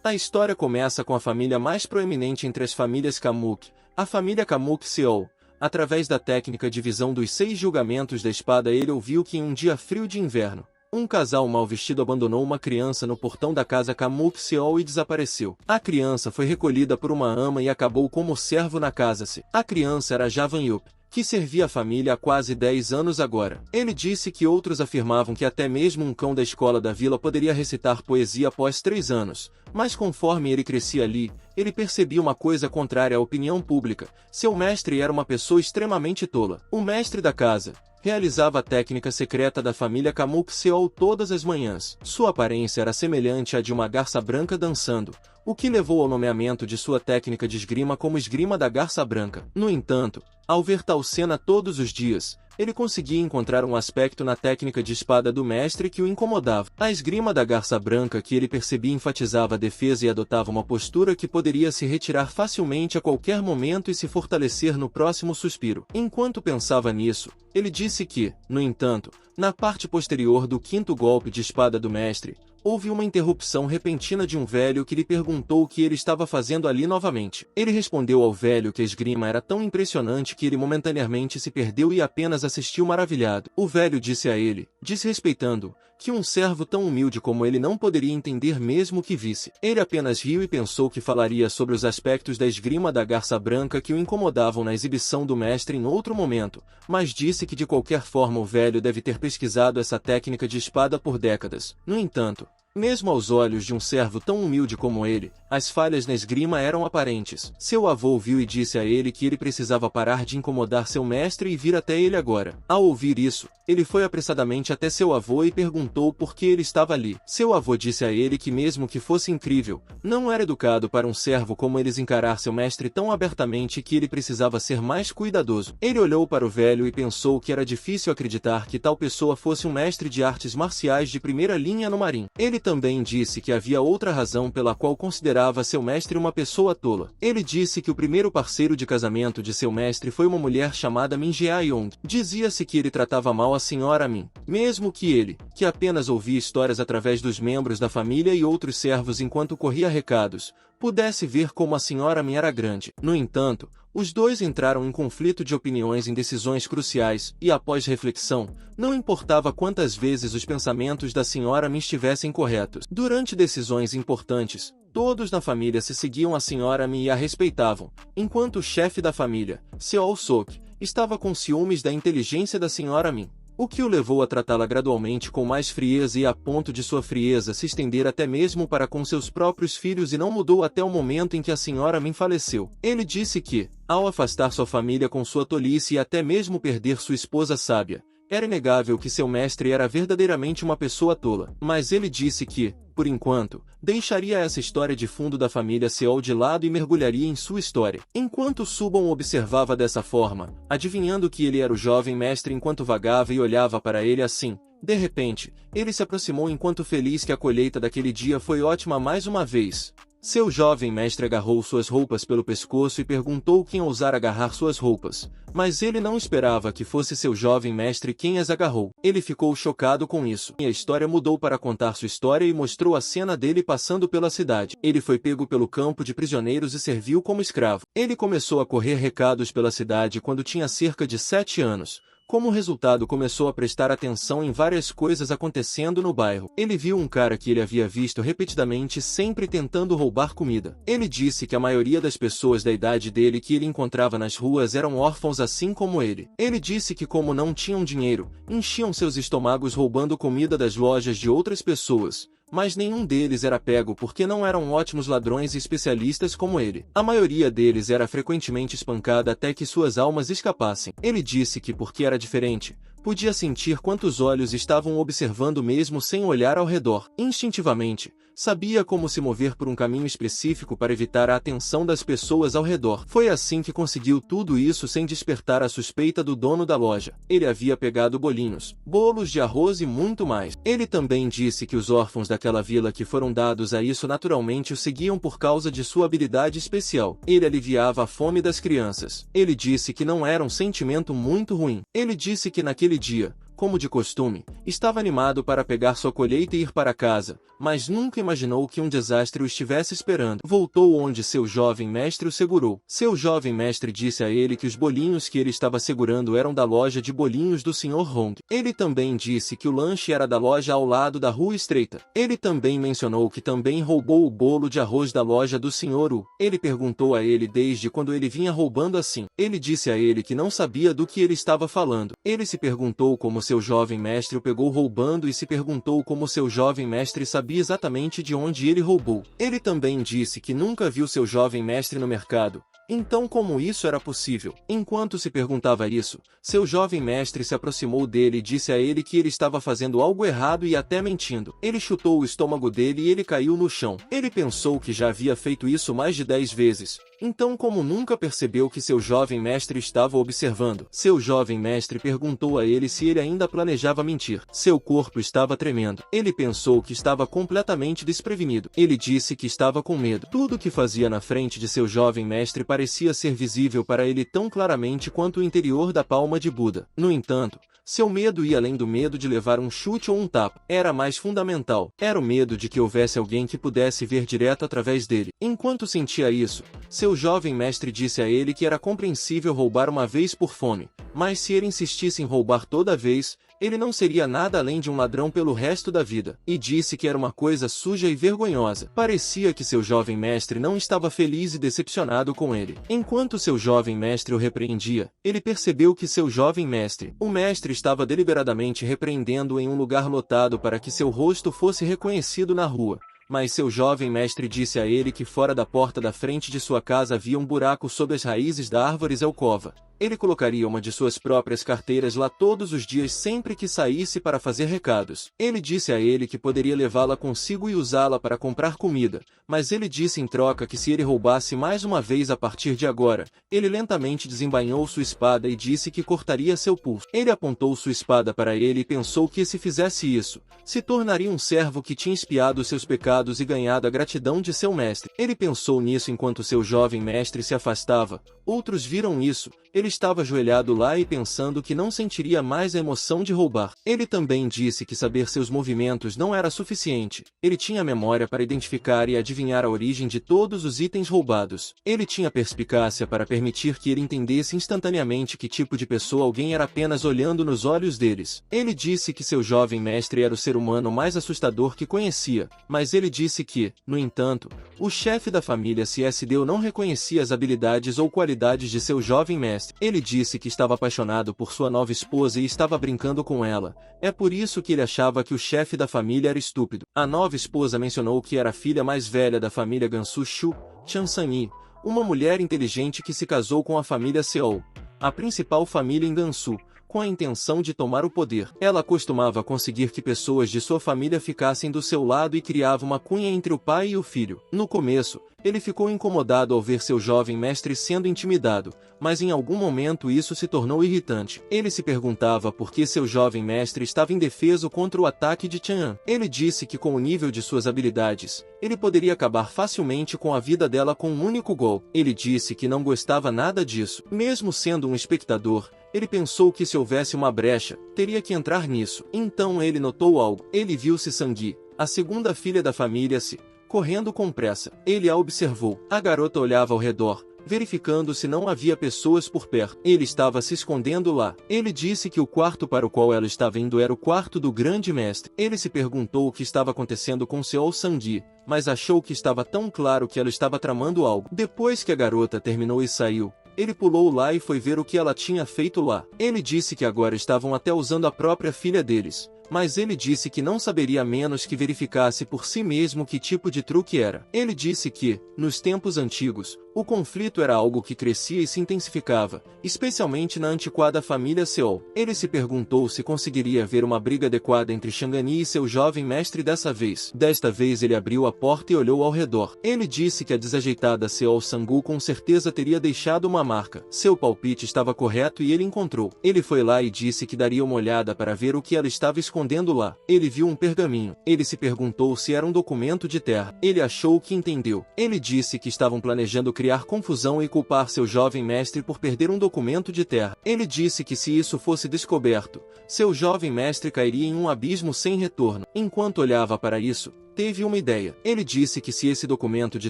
A história começa com a família mais proeminente entre as famílias Kamuk, a família Kamuk Seol. Através da técnica de visão dos 6 julgamentos da espada, ele ouviu que em um dia frio de inverno, um casal mal vestido abandonou uma criança no portão da casa Kamuk Seol e desapareceu. A criança foi recolhida por uma ama e acabou como servo na casa. A criança era Javan Yup, que servia a família há quase 10 anos agora. Ele disse que outros afirmavam que até mesmo um cão da escola da vila poderia recitar poesia após 3 anos, mas conforme ele crescia ali, ele percebia uma coisa contrária à opinião pública: seu mestre era uma pessoa extremamente tola. O mestre da casa realizava a técnica secreta da família Kamuk Seol todas as manhãs. Sua aparência era semelhante à de uma garça branca dançando, o que levou ao nomeamento de sua técnica de esgrima como esgrima da garça branca. No entanto, ao ver tal cena todos os dias, ele conseguia encontrar um aspecto na técnica de espada do mestre que o incomodava. A esgrima da garça branca que ele percebia enfatizava a defesa e adotava uma postura que poderia se retirar facilmente a qualquer momento e se fortalecer no próximo suspiro. Enquanto pensava nisso, ele disse que, no entanto, na parte posterior do 5º golpe de espada do mestre, houve uma interrupção repentina de um velho que lhe perguntou o que ele estava fazendo ali novamente. Ele respondeu ao velho que a esgrima era tão impressionante que ele momentaneamente se perdeu e apenas assistiu maravilhado. O velho disse a ele, desrespeitando-o, que um servo tão humilde como ele não poderia entender mesmo que visse. Ele apenas riu e pensou que falaria sobre os aspectos da esgrima da garça branca que o incomodavam na exibição do mestre em outro momento, mas disse que de qualquer forma o velho deve ter pesquisado essa técnica de espada por décadas. No entanto, mesmo aos olhos de um servo tão humilde como ele, as falhas na esgrima eram aparentes. Seu avô ouviu e disse a ele que ele precisava parar de incomodar seu mestre e vir até ele agora. Ao ouvir isso, ele foi apressadamente até seu avô e perguntou por que ele estava ali. Seu avô disse a ele que mesmo que fosse incrível, não era educado para um servo como eles encarar seu mestre tão abertamente e que ele precisava ser mais cuidadoso. Ele olhou para o velho e pensou que era difícil acreditar que tal pessoa fosse um mestre de artes marciais de primeira linha no marim. Ele também disse que havia outra razão pela qual considerava seu mestre uma pessoa tola. Ele disse que o primeiro parceiro de casamento de seu mestre foi uma mulher chamada Min Jae-yong. Dizia-se que ele tratava mal a senhora Min, mesmo que ele, que apenas ouvia histórias através dos membros da família e outros servos enquanto corria recados, pudesse ver como a senhora Min era grande. No entanto, os dois entraram em conflito de opiniões em decisões cruciais, e após reflexão, não importava quantas vezes os pensamentos da senhora Min estivessem corretos. Durante decisões importantes, todos na família se seguiam a senhora Min e a respeitavam, enquanto o chefe da família, Seol Sok, estava com ciúmes da inteligência da senhora Min, o que o levou a tratá-la gradualmente com mais frieza e a ponto de sua frieza se estender até mesmo para com seus próprios filhos e não mudou até o momento em que a senhora Min faleceu. Ele disse que, ao afastar sua família com sua tolice e até mesmo perder sua esposa sábia, era inegável que seu mestre era verdadeiramente uma pessoa tola. Mas ele disse que, por enquanto, deixaria essa história de fundo da família Seol de lado e mergulharia em sua história. Enquanto Subon observava dessa forma, adivinhando que ele era o jovem mestre enquanto vagava e olhava para ele assim, de repente, ele se aproximou enquanto feliz que a colheita daquele dia foi ótima mais uma vez. Seu jovem mestre agarrou suas roupas pelo pescoço e perguntou quem ousara agarrar suas roupas, mas ele não esperava que fosse seu jovem mestre quem as agarrou. Ele ficou chocado com isso. E a história mudou para contar sua história e mostrou a cena dele passando pela cidade. Ele foi pego pelo campo de prisioneiros e serviu como escravo. Ele começou a correr recados pela cidade quando tinha cerca de 7 anos. Como resultado, começou a prestar atenção em várias coisas acontecendo no bairro. Ele viu um cara que ele havia visto repetidamente sempre tentando roubar comida. Ele disse que a maioria das pessoas da idade dele que ele encontrava nas ruas eram órfãos assim como ele. Ele disse que como não tinham dinheiro, enchiam seus estômagos roubando comida das lojas de outras pessoas. Mas nenhum deles era pego porque não eram ótimos ladrões e especialistas como ele. A maioria deles era frequentemente espancada até que suas almas escapassem. Ele disse que porque era diferente, podia sentir quantos olhos estavam observando mesmo sem olhar ao redor. Instintivamente, sabia como se mover por um caminho específico para evitar a atenção das pessoas ao redor. Foi assim que conseguiu tudo isso sem despertar a suspeita do dono da loja. Ele havia pegado bolinhos, bolos de arroz e muito mais. Ele também disse que os órfãos daquela vila que foram dados a isso naturalmente o seguiam por causa de sua habilidade especial. Ele aliviava a fome das crianças. Ele disse que não era um sentimento muito ruim. Ele disse que naquele dia, como de costume, estava animado para pegar sua colheita e ir para casa, mas nunca imaginou que um desastre o estivesse esperando. Voltou onde seu jovem mestre o segurou. Seu jovem mestre disse a ele que os bolinhos que ele estava segurando eram da loja de bolinhos do Sr. Hong. Ele também disse que o lanche era da loja ao lado da rua estreita. Ele também mencionou que também roubou o bolo de arroz da loja do Sr. Wu. Ele perguntou a ele desde quando ele vinha roubando assim. Ele disse a ele que não sabia do que ele estava falando. Ele se perguntou como seu jovem mestre o pegou roubando e se perguntou como seu jovem mestre sabia exatamente de onde ele roubou. Ele também disse que nunca viu seu jovem mestre no mercado. Então como isso era possível? Enquanto se perguntava isso, seu jovem mestre se aproximou dele e disse a ele que ele estava fazendo algo errado e até mentindo. Ele chutou o estômago dele e ele caiu no chão. Ele pensou que já havia feito isso mais de 10 vezes. Então como nunca percebeu que seu jovem mestre estava observando? Seu jovem mestre perguntou a ele se ele ainda planejava mentir. Seu corpo estava tremendo. Ele pensou que estava completamente desprevenido. Ele disse que estava com medo. Tudo que fazia na frente de seu jovem mestre parecia ser visível para ele tão claramente quanto o interior da palma de Buda. No entanto, seu medo ia além do medo de levar um chute ou um tapa. Era mais fundamental. Era o medo de que houvesse alguém que pudesse ver direto através dele. Enquanto sentia isso, seu jovem mestre disse a ele que era compreensível roubar uma vez por fome, mas se ele insistisse em roubar toda vez, ele não seria nada além de um ladrão pelo resto da vida. E disse que era uma coisa suja e vergonhosa. Parecia que seu jovem mestre não estava feliz e decepcionado com ele. Enquanto seu jovem mestre o repreendia, ele percebeu que seu jovem mestre, o mestre estava deliberadamente repreendendo em um lugar lotado para que seu rosto fosse reconhecido na rua. Mas seu jovem mestre disse a ele que fora da porta da frente de sua casa havia um buraco sob as raízes da árvore alcova. Ele colocaria uma de suas próprias carteiras lá todos os dias sempre que saísse para fazer recados. Ele disse a ele que poderia levá-la consigo e usá-la para comprar comida, mas ele disse em troca que se ele roubasse mais uma vez a partir de agora, ele lentamente desembainhou sua espada e disse que cortaria seu pulso. Ele apontou sua espada para ele e pensou que se fizesse isso, se tornaria um servo que tinha expiado seus pecados e ganhado a gratidão de seu mestre. Ele pensou nisso enquanto seu jovem mestre se afastava. Outros viram isso. Ele estava ajoelhado lá e pensando que não sentiria mais a emoção de roubar. Ele também disse que saber seus movimentos não era suficiente. Ele tinha memória para identificar e adivinhar a origem de todos os itens roubados. Ele tinha perspicácia para permitir que ele entendesse instantaneamente que tipo de pessoa alguém era apenas olhando nos olhos deles. Ele disse que seu jovem mestre era o ser humano mais assustador que conhecia, mas ele disse que, no entanto, o chefe da família CSDU não reconhecia as habilidades ou qualidades de seu jovem mestre. Ele disse que estava apaixonado por sua nova esposa e estava brincando com ela. É por isso que ele achava que o chefe da família era estúpido. A nova esposa mencionou que era a filha mais velha da família Gansu Shu, Chan Sanyi, uma mulher inteligente que se casou com a família Seol, a principal família em Gansu, com a intenção de tomar o poder. Ela costumava conseguir que pessoas de sua família ficassem do seu lado e criava uma cunha entre o pai e o filho. No começo, ele ficou incomodado ao ver seu jovem mestre sendo intimidado, mas em algum momento isso se tornou irritante. Ele se perguntava por que seu jovem mestre estava indefeso contra o ataque de Chang'an. Ele disse que com o nível de suas habilidades, ele poderia acabar facilmente com a vida dela com um único golpe. Ele disse que não gostava nada disso. Mesmo sendo um espectador, ele pensou que se houvesse uma brecha, teria que entrar nisso. Então ele notou algo. Ele viu Se Sangui, a segunda filha da família Se, correndo com pressa. Ele a observou. A garota olhava ao redor, verificando se não havia pessoas por perto. Ele estava se escondendo lá. Ele disse que o quarto para o qual ela estava indo era o quarto do grande mestre. Ele se perguntou o que estava acontecendo com Seol Sangui, mas achou que estava tão claro que ela estava tramando algo. Depois que a garota terminou e saiu, ele pulou lá e foi ver o que ela tinha feito lá. Ele disse que agora estavam até usando a própria filha deles, mas ele disse que não saberia a menos que verificasse por si mesmo que tipo de truque era. Ele disse que, nos tempos antigos, o conflito era algo que crescia e se intensificava, especialmente na antiquada família Seol. Ele se perguntou se conseguiria ver uma briga adequada entre Shangani e seu jovem mestre dessa vez. Desta vez ele abriu a porta e olhou ao redor. Ele disse que a desajeitada Seol Sangu com certeza teria deixado uma marca. Seu palpite estava correto e ele encontrou. Ele foi lá e disse que daria uma olhada para ver o que ela estava escondendo. escondendo lá. Ele viu um pergaminho. Ele se perguntou se era um documento de terra. Ele achou que entendeu. Ele disse que estavam planejando criar confusão e culpar seu jovem mestre por perder um documento de terra. Ele disse que se isso fosse descoberto, seu jovem mestre cairia em um abismo sem retorno. Enquanto olhava para isso, teve uma ideia. Ele disse que se esse documento de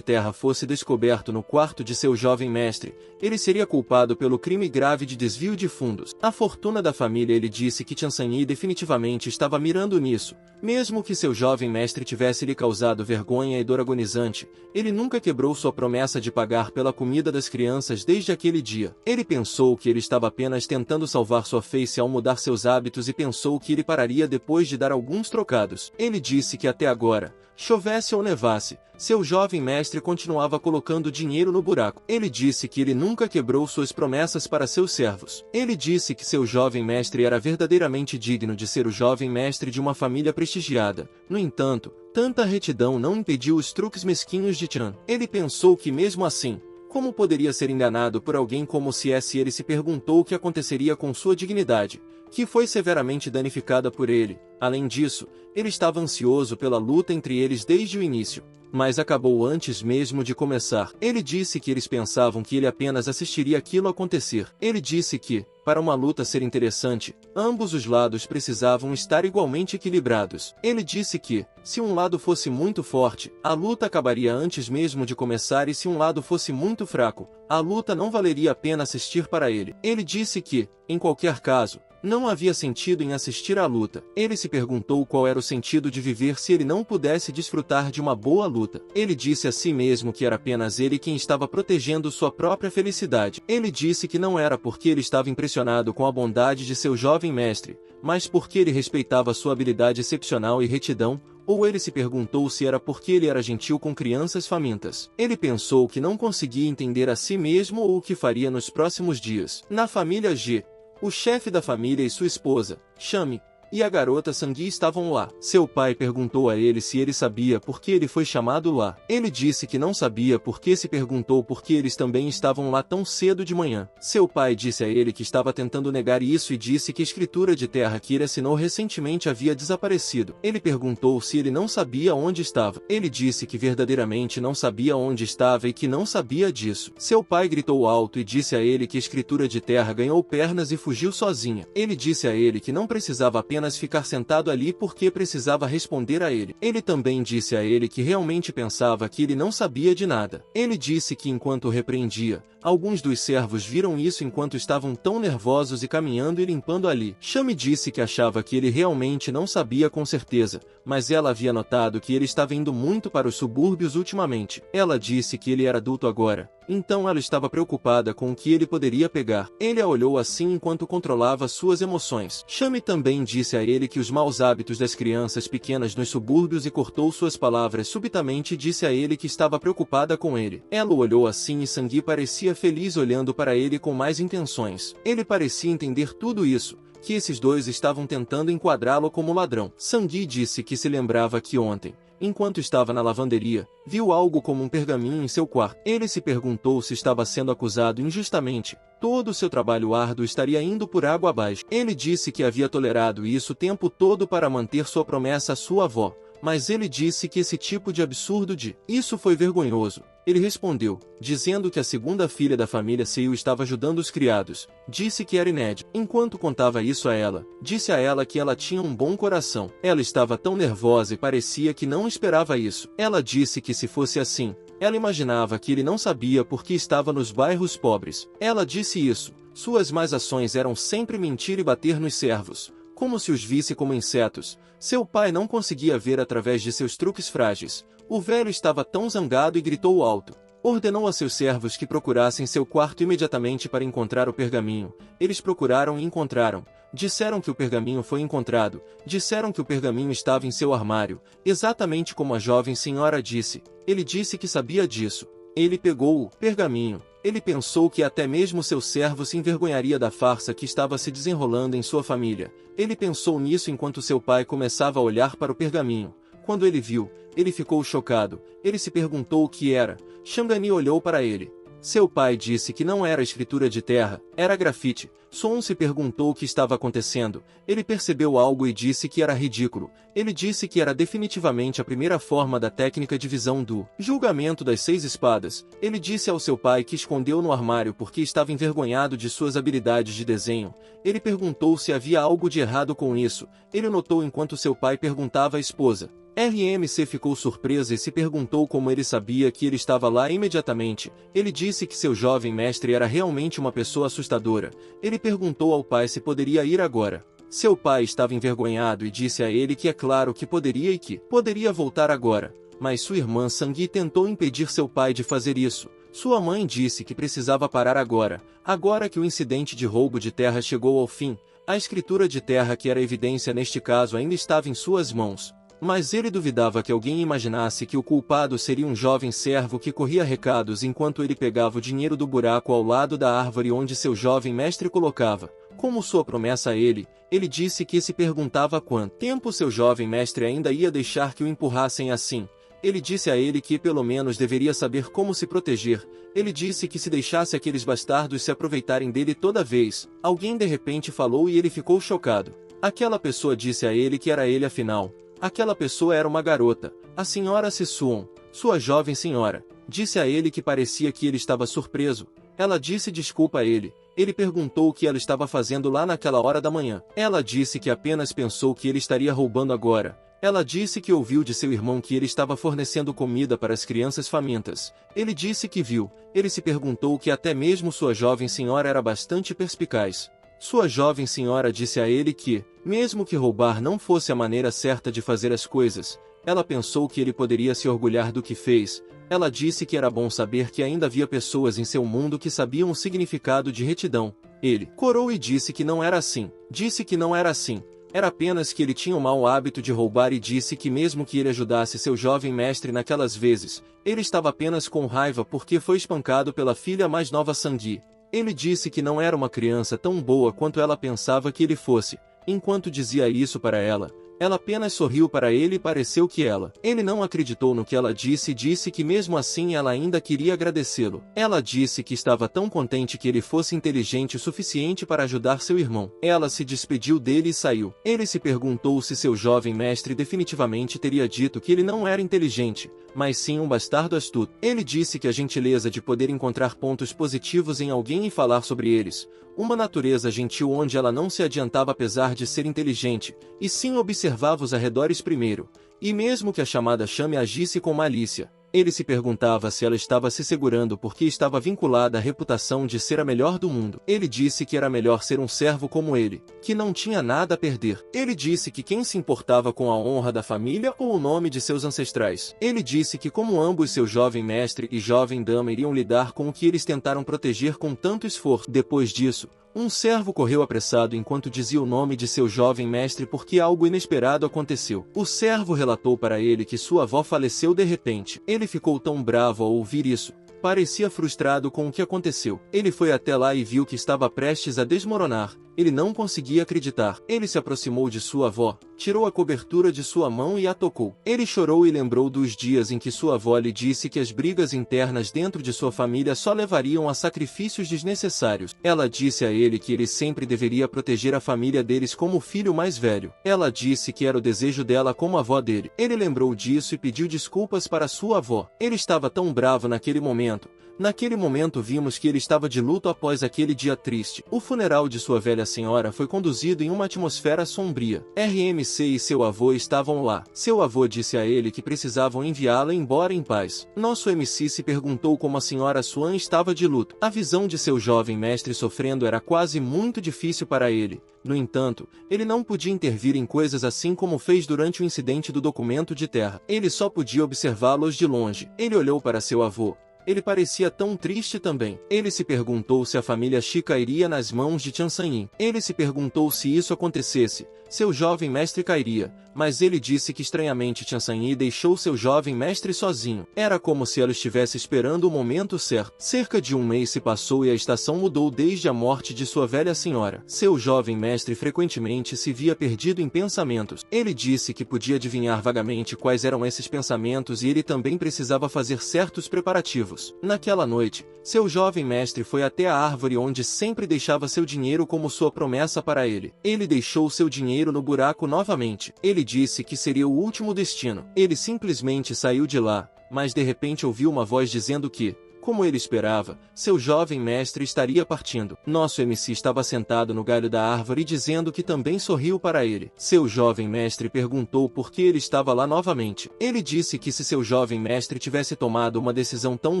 terra fosse descoberto no quarto de seu jovem mestre, ele seria culpado pelo crime grave de desvio de fundos. A fortuna da família. Ele disse que Chansani definitivamente estava mirando nisso. Mesmo que seu jovem mestre tivesse lhe causado vergonha e dor agonizante, ele nunca quebrou sua promessa de pagar pela comida das crianças desde aquele dia. Ele pensou que ele estava apenas tentando salvar sua face ao mudar seus hábitos e pensou que ele pararia depois de dar alguns trocados. Ele disse que até agora, chovesse ou nevasse, seu jovem mestre continuava colocando dinheiro no buraco. Ele disse que ele nunca quebrou suas promessas para seus servos. Ele disse que seu jovem mestre era verdadeiramente digno de ser o jovem mestre de uma família prestigiada. No entanto, tanta retidão não impediu os truques mesquinhos de Chan. Ele pensou que mesmo assim, como poderia ser enganado por alguém como C.S. Ele se perguntou o que aconteceria com sua dignidade, que foi severamente danificada por ele. Além disso, ele estava ansioso pela luta entre eles desde o início, mas acabou antes mesmo de começar. Ele disse que eles pensavam que ele apenas assistiria aquilo acontecer. Ele disse que, para uma luta ser interessante, ambos os lados precisavam estar igualmente equilibrados. Ele disse que, se um lado fosse muito forte, a luta acabaria antes mesmo de começar, e se um lado fosse muito fraco, a luta não valeria a pena assistir para ele. Ele disse que, em qualquer caso, não havia sentido em assistir à luta. Ele se perguntou qual era o sentido de viver se ele não pudesse desfrutar de uma boa luta. Ele disse a si mesmo que era apenas ele quem estava protegendo sua própria felicidade. Ele disse que não era porque ele estava impressionado com a bondade de seu jovem mestre, mas porque ele respeitava sua habilidade excepcional e retidão, ou ele se perguntou se era porque ele era gentil com crianças famintas. Ele pensou que não conseguia entender a si mesmo ou o que faria nos próximos dias. Na família G, o chefe da família e sua esposa, Chame, e a garota Sangui estavam lá. Seu pai perguntou a ele se ele sabia por que ele foi chamado lá. Ele disse que não sabia porque se perguntou por que eles também estavam lá tão cedo de manhã. Seu pai disse a ele que estava tentando negar isso e disse que a escritura de terra que ele assinou recentemente havia desaparecido. Ele perguntou se ele não sabia onde estava. Ele disse que verdadeiramente não sabia onde estava e que não sabia disso. Seu pai gritou alto e disse a ele que a escritura de terra ganhou pernas e fugiu sozinha. Ele disse a ele que não precisava apenas ficar sentado ali porque precisava responder a ele. Ele também disse a ele que realmente pensava que ele não sabia de nada. Ele disse que enquanto o repreendia, alguns dos servos viram isso enquanto estavam tão nervosos e caminhando e limpando ali. Chame disse que achava que ele realmente não sabia com certeza, mas ela havia notado que ele estava indo muito para os subúrbios ultimamente. Ela disse que ele era adulto agora, então ela estava preocupada com o que ele poderia pegar. Ele a olhou assim enquanto controlava suas emoções. Chame também disse a ele que os maus hábitos das crianças pequenas nos subúrbios e cortou suas palavras subitamente e disse a ele que estava preocupada com ele. Ela o olhou assim e Sangui parecia feliz olhando para ele com mais intenções. Ele parecia entender tudo isso, que esses dois estavam tentando enquadrá-lo como ladrão. Sangui disse que se lembrava que ontem, enquanto estava na lavanderia, viu algo como um pergaminho em seu quarto. Ele se perguntou se estava sendo acusado injustamente. Todo o seu trabalho árduo estaria indo por água abaixo. Ele disse que havia tolerado isso o tempo todo para manter sua promessa à sua avó, mas ele disse que esse tipo de absurdo de isso foi vergonhoso. Ele respondeu, dizendo que a segunda filha da família Seiyu estava ajudando os criados. Disse que era inédito. Enquanto contava isso a ela, disse a ela que ela tinha um bom coração. Ela estava tão nervosa e parecia que não esperava isso. Ela disse que se fosse assim, ela imaginava que ele não sabia porque estava nos bairros pobres. Ela disse isso. Suas más ações eram sempre mentir e bater nos servos, como se os visse como insetos. Seu pai não conseguia ver através de seus truques frágeis. O velho estava tão zangado e gritou alto. Ordenou a seus servos que procurassem seu quarto imediatamente para encontrar o pergaminho. Eles procuraram e encontraram. Disseram que o pergaminho foi encontrado. Disseram que o pergaminho estava em seu armário, exatamente como a jovem senhora disse. Ele disse que sabia disso. Ele pegou o pergaminho. Ele pensou que até mesmo seu servo se envergonharia da farsa que estava se desenrolando em sua família. Ele pensou nisso enquanto seu pai começava a olhar para o pergaminho. Quando ele viu, ele ficou chocado. Ele se perguntou o que era. Shangani olhou para ele. Seu pai disse que não era escritura de terra, era grafite. Son se perguntou o que estava acontecendo. Ele percebeu algo e disse que era ridículo. Ele disse que era definitivamente a primeira forma da técnica de visão do julgamento das 6 espadas. Ele disse ao seu pai que escondeu no armário porque estava envergonhado de suas habilidades de desenho. Ele perguntou se havia algo de errado com isso. Ele notou enquanto seu pai perguntava à esposa. RMC ficou surpresa e se perguntou como ele sabia que ele estava lá imediatamente. Ele disse que seu jovem mestre era realmente uma pessoa assustadora. Ele perguntou ao pai se poderia ir agora. Seu pai estava envergonhado e disse a ele que é claro que poderia e que poderia voltar agora. Mas sua irmã Sangui tentou impedir seu pai de fazer isso. Sua mãe disse que precisava parar agora. Agora que o incidente de roubo de terra chegou ao fim, a escritura de terra que era evidência neste caso ainda estava em suas mãos. Mas ele duvidava que alguém imaginasse que o culpado seria um jovem servo que corria recados enquanto ele pegava o dinheiro do buraco ao lado da árvore onde seu jovem mestre colocava. Como sua promessa a ele, ele disse que se perguntava há quanto tempo seu jovem mestre ainda ia deixar que o empurrassem assim. Ele disse a ele que pelo menos deveria saber como se proteger. Ele disse que se deixasse aqueles bastardos se aproveitarem dele toda vez, alguém de repente falou e ele ficou chocado. Aquela pessoa disse a ele que era ele afinal. Aquela pessoa era uma garota, a senhora Sissuon, sua jovem senhora. Disse a ele que parecia que ele estava surpreso. Ela disse desculpa a ele. Ele perguntou o que ela estava fazendo lá naquela hora da manhã. Ela disse que apenas pensou que ele estaria roubando agora. Ela disse que ouviu de seu irmão que ele estava fornecendo comida para as crianças famintas. Ele disse que viu. Ele se perguntou que até mesmo sua jovem senhora era bastante perspicaz. Sua jovem senhora disse a ele que, mesmo que roubar não fosse a maneira certa de fazer as coisas, ela pensou que ele poderia se orgulhar do que fez. Ela disse que era bom saber que ainda havia pessoas em seu mundo que sabiam o significado de retidão. Ele corou e disse que não era assim. Disse que não era assim. Era apenas que ele tinha o mau hábito de roubar e disse que mesmo que ele ajudasse seu jovem mestre naquelas vezes, ele estava apenas com raiva porque foi espancado pela filha mais nova Sangui. Ele disse que não era uma criança tão boa quanto ela pensava que ele fosse. Enquanto dizia isso para ela, ela apenas sorriu para ele e pareceu que ele não acreditou no que ela disse e disse que mesmo assim ela ainda queria agradecê-lo. Ela disse que estava tão contente que ele fosse inteligente o suficiente para ajudar seu irmão. Ela se despediu dele e saiu. Ele se perguntou se seu jovem mestre definitivamente teria dito que ele não era inteligente, mas sim um bastardo astuto. Ele disse que a gentileza de poder encontrar pontos positivos em alguém e falar sobre eles, uma natureza gentil onde ela não se adiantava apesar de ser inteligente, e sim observava os arredores primeiro, e mesmo que a chamada chame agisse com malícia. Ele se perguntava se ela estava se segurando porque estava vinculada à reputação de ser a melhor do mundo. Ele disse que era melhor ser um servo como ele, que não tinha nada a perder. Ele disse que quem se importava com a honra da família ou o nome de seus ancestrais. Ele disse que como ambos seu jovem mestre e jovem dama iriam lidar com o que eles tentaram proteger com tanto esforço. Depois disso, um servo correu apressado enquanto dizia o nome de seu jovem mestre porque algo inesperado aconteceu. O servo relatou para ele que sua avó faleceu de repente. Ele ficou tão bravo ao ouvir isso. Parecia frustrado com o que aconteceu. Ele foi até lá e viu que estava prestes a desmoronar. Ele não conseguia acreditar. Ele se aproximou de sua avó, tirou a cobertura de sua mão e a tocou. Ele chorou e lembrou dos dias em que sua avó lhe disse que as brigas internas dentro de sua família só levariam a sacrifícios desnecessários. Ela disse a ele que ele sempre deveria proteger a família deles como o filho mais velho. Ela disse que era o desejo dela como avó dele. Ele lembrou disso e pediu desculpas para sua avó. Ele estava tão bravo naquele momento. Naquele momento vimos que ele estava de luto após aquele dia triste. O funeral de sua velha senhora foi conduzido em uma atmosfera sombria. RMC e seu avô estavam lá. Seu avô disse a ele que precisavam enviá-la embora em paz. Nosso MC se perguntou como a senhora Swan estava de luto. A visão de seu jovem mestre sofrendo era quase muito difícil para ele. No entanto, ele não podia intervir em coisas assim como fez durante o incidente do documento de terra. Ele só podia observá-los de longe. Ele olhou para seu avô. Ele parecia tão triste também. Ele se perguntou se a família Chi cairia nas mãos de Tiansanyin. Ele se perguntou se isso acontecesse. seu jovem mestre cairia, mas ele disse que estranhamente Tiansanyi deixou seu jovem mestre sozinho. Era como se ela estivesse esperando o momento certo. Cerca de um mês se passou e a estação mudou desde a morte de sua velha senhora. Seu jovem mestre frequentemente se via perdido em pensamentos. Ele disse que podia adivinhar vagamente quais eram esses pensamentos e ele também precisava fazer certos preparativos. Naquela noite, seu jovem mestre foi até a árvore onde sempre deixava seu dinheiro como sua promessa para ele. Ele deixou seu dinheiro no buraco novamente. Ele disse que seria o último destino. Ele simplesmente saiu de lá, mas de repente ouviu uma voz dizendo que, como ele esperava, seu jovem mestre estaria partindo. Nosso MC estava sentado no galho da árvore dizendo que também sorriu para ele. Seu jovem mestre perguntou por que ele estava lá novamente. Ele disse que se seu jovem mestre tivesse tomado uma decisão tão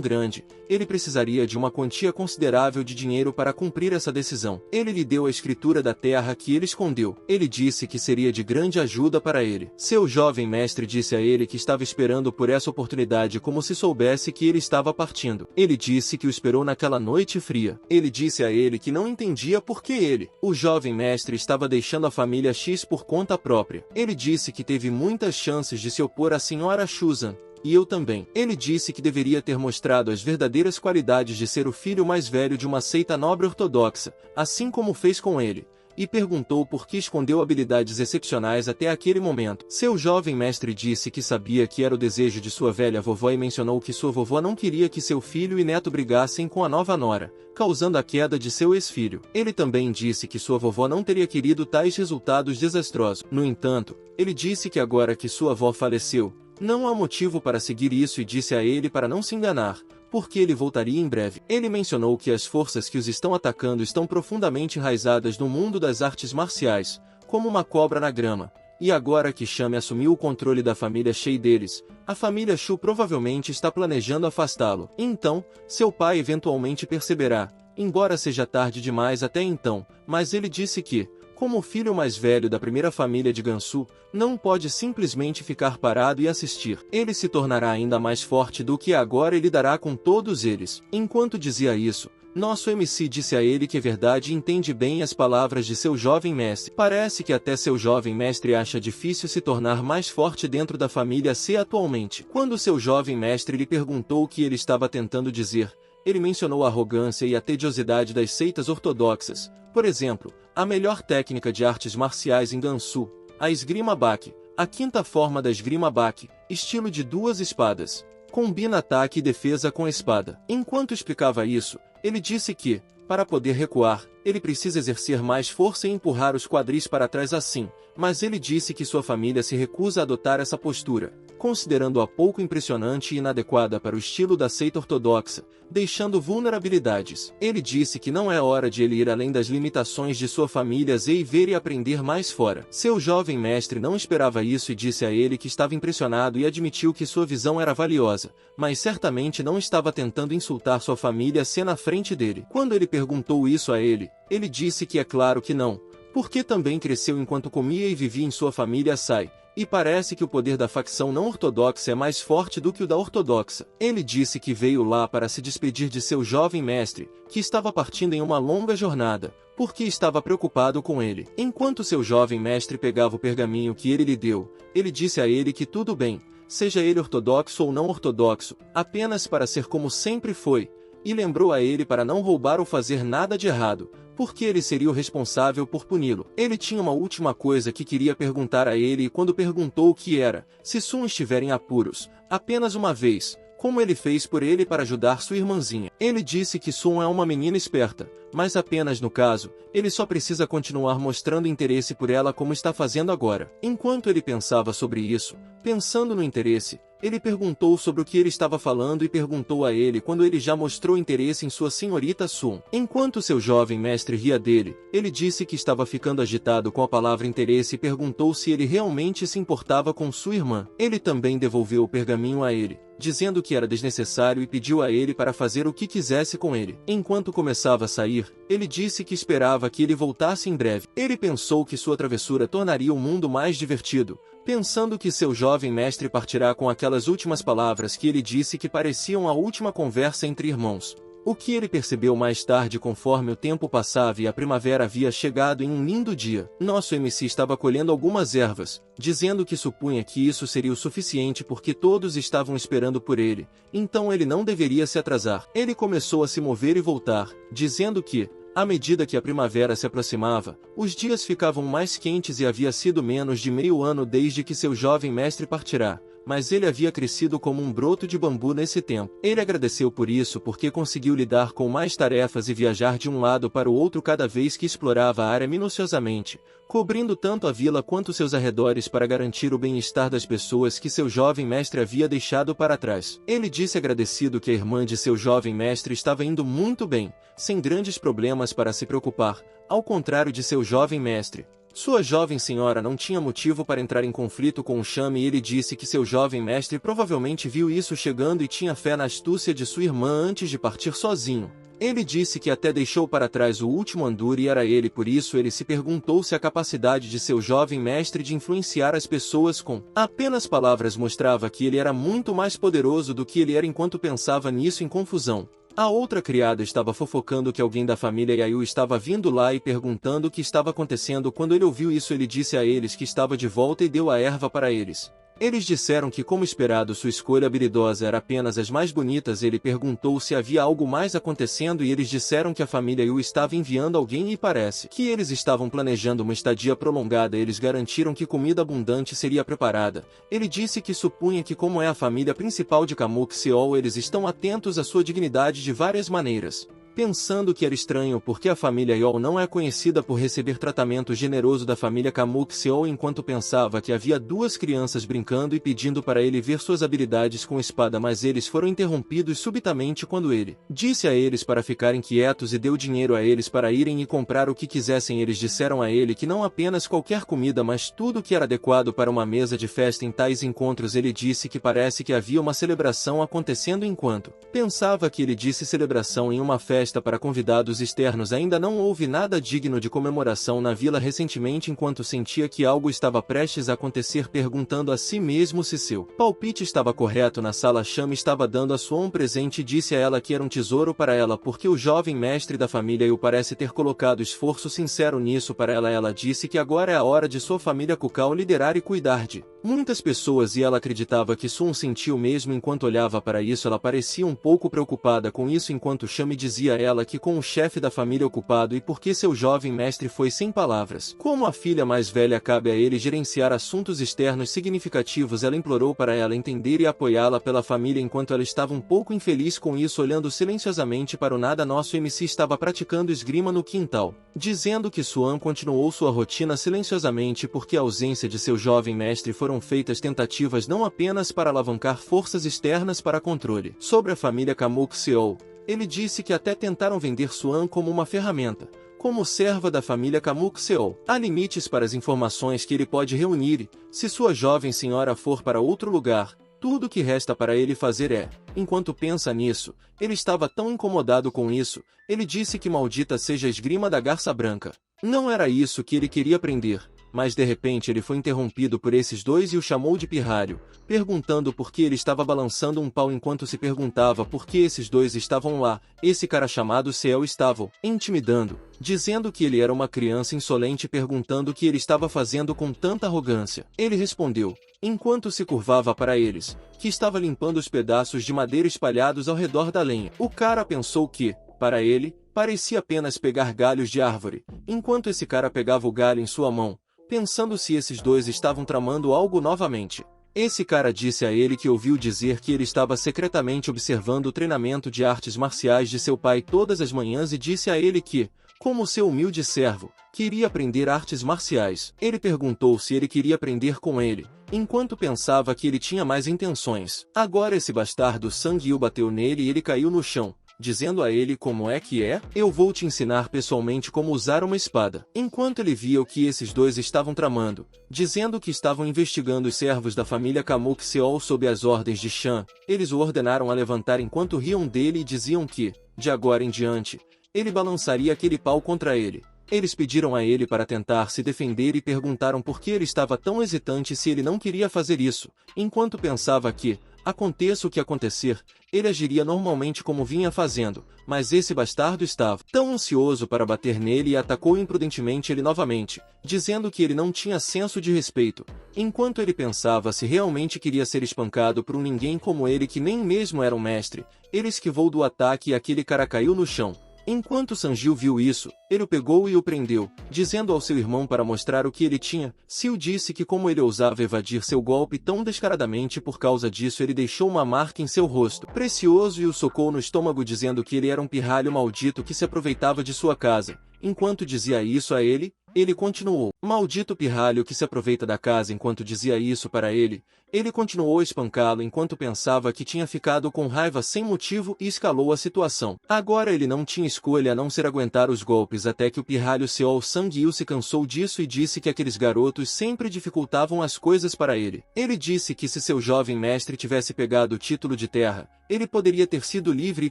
grande, ele precisaria de uma quantia considerável de dinheiro para cumprir essa decisão. Ele lhe deu a escritura da terra que ele escondeu. Ele disse que seria de grande ajuda para ele. Seu jovem mestre disse a ele que estava esperando por essa oportunidade como se soubesse que ele estava partindo. Ele disse que o esperou naquela noite fria. Ele disse a ele que não entendia por que ele, o jovem mestre, estava deixando a família X por conta própria. Ele disse que teve muitas chances de se opor à senhora Shuzan. E eu também. Ele disse que deveria ter mostrado as verdadeiras qualidades de ser o filho mais velho de uma seita nobre ortodoxa, assim como fez com ele. E perguntou por que escondeu habilidades excepcionais até aquele momento. Seu jovem mestre disse que sabia que era o desejo de sua velha vovó e mencionou que sua vovó não queria que seu filho e neto brigassem com a nova nora, causando a queda de seu ex-filho. Ele também disse que sua vovó não teria querido tais resultados desastrosos. No entanto, ele disse que agora que sua avó faleceu, não há motivo para seguir isso e disse a ele para não se enganar, porque ele voltaria em breve. Ele mencionou que as forças que os estão atacando estão profundamente enraizadas no mundo das artes marciais, como uma cobra na grama, e agora que Shame assumiu o controle da família Shei deles, a família Shu provavelmente está planejando afastá-lo. Então, seu pai eventualmente perceberá, embora seja tarde demais até então, mas ele disse que, como o filho mais velho da primeira família de Gansu, não pode simplesmente ficar parado e assistir. Ele se tornará ainda mais forte do que agora e lidará com todos eles. Enquanto dizia isso, nosso MC disse a ele que é verdade e entende bem as palavras de seu jovem mestre. Parece que até seu jovem mestre acha difícil se tornar mais forte dentro da família C atualmente. Quando seu jovem mestre lhe perguntou o que ele estava tentando dizer, ele mencionou a arrogância e a tediosidade das seitas ortodoxas. Por exemplo, a melhor técnica de artes marciais em Gansu, a esgrima baki, a quinta forma da esgrima baki, estilo de duas espadas, combina ataque e defesa com a espada. Enquanto explicava isso, ele disse que, para poder recuar, ele precisa exercer mais força e empurrar os quadris para trás assim, mas ele disse que sua família se recusa a adotar essa postura, considerando-a pouco impressionante e inadequada para o estilo da seita ortodoxa, deixando vulnerabilidades. Ele disse que não é hora de ele ir além das limitações de sua família Z e ver e aprender mais fora. Seu jovem mestre não esperava isso e disse a ele que estava impressionado e admitiu que sua visão era valiosa, mas certamente não estava tentando insultar sua família C na frente dele. Quando ele perguntou isso a ele disse que é claro que não, porque também cresceu enquanto comia e vivia em sua família Sai, e parece que o poder da facção não ortodoxa é mais forte do que o da ortodoxa. Ele disse que veio lá para se despedir de seu jovem mestre, que estava partindo em uma longa jornada, porque estava preocupado com ele. Enquanto seu jovem mestre pegava o pergaminho que ele lhe deu, ele disse a ele que tudo bem, seja ele ortodoxo ou não ortodoxo, apenas para ser como sempre foi, e lembrou a ele para não roubar ou fazer nada de errado, porque ele seria o responsável por puni-lo. Ele tinha uma última coisa que queria perguntar a ele e quando perguntou o que era, se Sun estiver em apuros, apenas uma vez, como ele fez por ele para ajudar sua irmãzinha. Ele disse que Sun é uma menina esperta, mas apenas no caso, ele só precisa continuar mostrando interesse por ela como está fazendo agora. Enquanto ele pensava sobre isso, pensando no interesse, ele perguntou sobre o que ele estava falando e perguntou a ele quando ele já mostrou interesse em sua senhorita Sun. Enquanto seu jovem mestre ria dele, ele disse que estava ficando agitado com a palavra interesse e perguntou se ele realmente se importava com sua irmã. Ele também devolveu o pergaminho a ele, dizendo que era desnecessário e pediu a ele para fazer o que quisesse com ele. Enquanto começava a sair, ele disse que esperava que ele voltasse em breve. Ele pensou que sua travessura tornaria o mundo mais divertido, pensando que seu jovem mestre partirá com aquelas últimas palavras que ele disse que pareciam a última conversa entre irmãos. O que ele percebeu mais tarde conforme o tempo passava e a primavera havia chegado em um lindo dia. Nosso MC estava colhendo algumas ervas, dizendo que supunha que isso seria o suficiente porque todos estavam esperando por ele, então ele não deveria se atrasar. Ele começou a se mover e voltar, dizendo que, à medida que a primavera se aproximava, os dias ficavam mais quentes e havia sido menos de meio ano desde que seu jovem mestre partirá, mas ele havia crescido como um broto de bambu nesse tempo. Ele agradeceu por isso porque conseguiu lidar com mais tarefas e viajar de um lado para o outro cada vez que explorava a área minuciosamente, cobrindo tanto a vila quanto seus arredores para garantir o bem-estar das pessoas que seu jovem mestre havia deixado para trás. Ele disse agradecido que a irmã de seu jovem mestre estava indo muito bem, sem grandes problemas para se preocupar, ao contrário de seu jovem mestre. Sua jovem senhora não tinha motivo para entrar em conflito com o Chame e ele disse que seu jovem mestre provavelmente viu isso chegando e tinha fé na astúcia de sua irmã antes de partir sozinho. Ele disse que até deixou para trás o último Andúril e era ele, por isso ele se perguntou se a capacidade de seu jovem mestre de influenciar as pessoas com apenas palavras mostrava que ele era muito mais poderoso do que ele era enquanto pensava nisso em confusão. A outra criada estava fofocando que alguém da família Yayu estava vindo lá e perguntando o que estava acontecendo. Quando ele ouviu isso, ele disse a eles que estava de volta e deu a erva para eles. Eles disseram que, como esperado, sua escolha habilidosa era apenas as mais bonitas. Ele perguntou se havia algo mais acontecendo e eles disseram que a família Yu estava enviando alguém e parece que eles estavam planejando uma estadia prolongada. Eles garantiram que comida abundante seria preparada. Ele disse que supunha que, como é a família principal de Kamuk Seol, eles estão atentos à sua dignidade de várias maneiras. Pensando que era estranho porque a família Yol não é conhecida por receber tratamento generoso da família Kamuk Seol, enquanto pensava que havia duas crianças brincando e pedindo para ele ver suas habilidades com espada, mas eles foram interrompidos subitamente quando ele disse a eles para ficarem quietos e deu dinheiro a eles para irem e comprar o que quisessem. Eles disseram a ele que não apenas qualquer comida, mas tudo que era adequado para uma mesa de festa em tais encontros. Ele disse que parece que havia uma celebração acontecendo enquanto pensava que ele disse celebração em uma festa para convidados externos. Ainda não houve nada digno de comemoração na vila recentemente, enquanto sentia que algo estava prestes a acontecer, perguntando a si mesmo se seu palpite estava correto. Na sala, Chame estava dando a sua um presente e disse a ela que era um tesouro para ela porque o jovem mestre da família Yu parece ter colocado esforço sincero nisso para ela. Ela disse que agora é a hora de sua família Kukao liderar e cuidar de muitas pessoas e ela acreditava que Sun sentiu mesmo. Enquanto olhava para isso, ela parecia um pouco preocupada com isso, enquanto Chame dizia a ela que com o chefe da família ocupado e porque seu jovem mestre foi sem palavras. Como a filha mais velha, cabe a ele gerenciar assuntos externos significativos. Ela implorou para ela entender e apoiá-la pela família. Enquanto ela estava um pouco infeliz com isso, olhando silenciosamente para o nada, nosso MC estava praticando esgrima no quintal, dizendo que Suan continuou sua rotina silenciosamente porque a ausência de seu jovem mestre foram feitas tentativas não apenas para alavancar forças externas para controle sobre a família Kamuk Seol. Ele disse que até tentaram vender Suan como uma ferramenta, como serva da família Kamuk Seol. Há limites para as informações que ele pode reunir, se sua jovem senhora for para outro lugar, tudo o que resta para ele fazer é. Enquanto pensa nisso, ele estava tão incomodado com isso, ele disse que maldita seja a esgrima da garça branca. Não era isso que ele queria aprender. Mas de repente ele foi interrompido por esses dois e o chamou de pirralho, perguntando por que ele estava balançando um pau enquanto se perguntava por que esses dois estavam lá. Esse cara chamado Ciel estava intimidando, dizendo que ele era uma criança insolente, perguntando o que ele estava fazendo com tanta arrogância. Ele respondeu, enquanto se curvava para eles, que estava limpando os pedaços de madeira espalhados ao redor da lenha. O cara pensou que, para ele, parecia apenas pegar galhos de árvore, enquanto esse cara pegava o galho em sua mão, pensando se esses dois estavam tramando algo novamente. Esse cara disse a ele que ouviu dizer que ele estava secretamente observando o treinamento de artes marciais de seu pai todas as manhãs e disse a ele que, como seu humilde servo, queria aprender artes marciais. Ele perguntou se ele queria aprender com ele, enquanto pensava que ele tinha mais intenções. Agora esse bastardo Sang Yu bateu nele e ele caiu no chão, dizendo a ele como é que é, eu vou te ensinar pessoalmente como usar uma espada. Enquanto ele via o que esses dois estavam tramando, dizendo que estavam investigando os servos da família Kamuk Seol sob as ordens de Shan, eles o ordenaram a levantar enquanto riam dele e diziam que, de agora em diante, ele balançaria aquele pau contra ele. Eles pediram a ele para tentar se defender e perguntaram por que ele estava tão hesitante se ele não queria fazer isso, enquanto pensava que, Aconteça o que acontecer, ele agiria normalmente como vinha fazendo, mas esse bastardo estava tão ansioso para bater nele e atacou imprudentemente ele novamente, dizendo que ele não tinha senso de respeito, enquanto ele pensava se realmente queria ser espancado por um ninguém como ele que nem mesmo era um mestre. Ele esquivou do ataque e aquele cara caiu no chão. Enquanto Sanjil viu isso, ele o pegou e o prendeu, dizendo ao seu irmão para mostrar o que ele tinha. Sil disse que como ele ousava evadir seu golpe tão descaradamente, por causa disso ele deixou uma marca em seu rosto precioso e o socou no estômago, dizendo que ele era um pirralho maldito que se aproveitava de sua casa. Enquanto dizia isso a ele, ele continuou: maldito pirralho que se aproveita da casa. Enquanto dizia isso para ele continuou a espancá-lo enquanto pensava que tinha ficado com raiva sem motivo e escalou a situação. Agora ele não tinha escolha a não ser aguentar os golpes, até que o pirralho Seol Sang-il se cansou disso e disse que aqueles garotos sempre dificultavam as coisas para ele. Ele disse que se seu jovem mestre tivesse pegado o título de terra, ele poderia ter sido livre e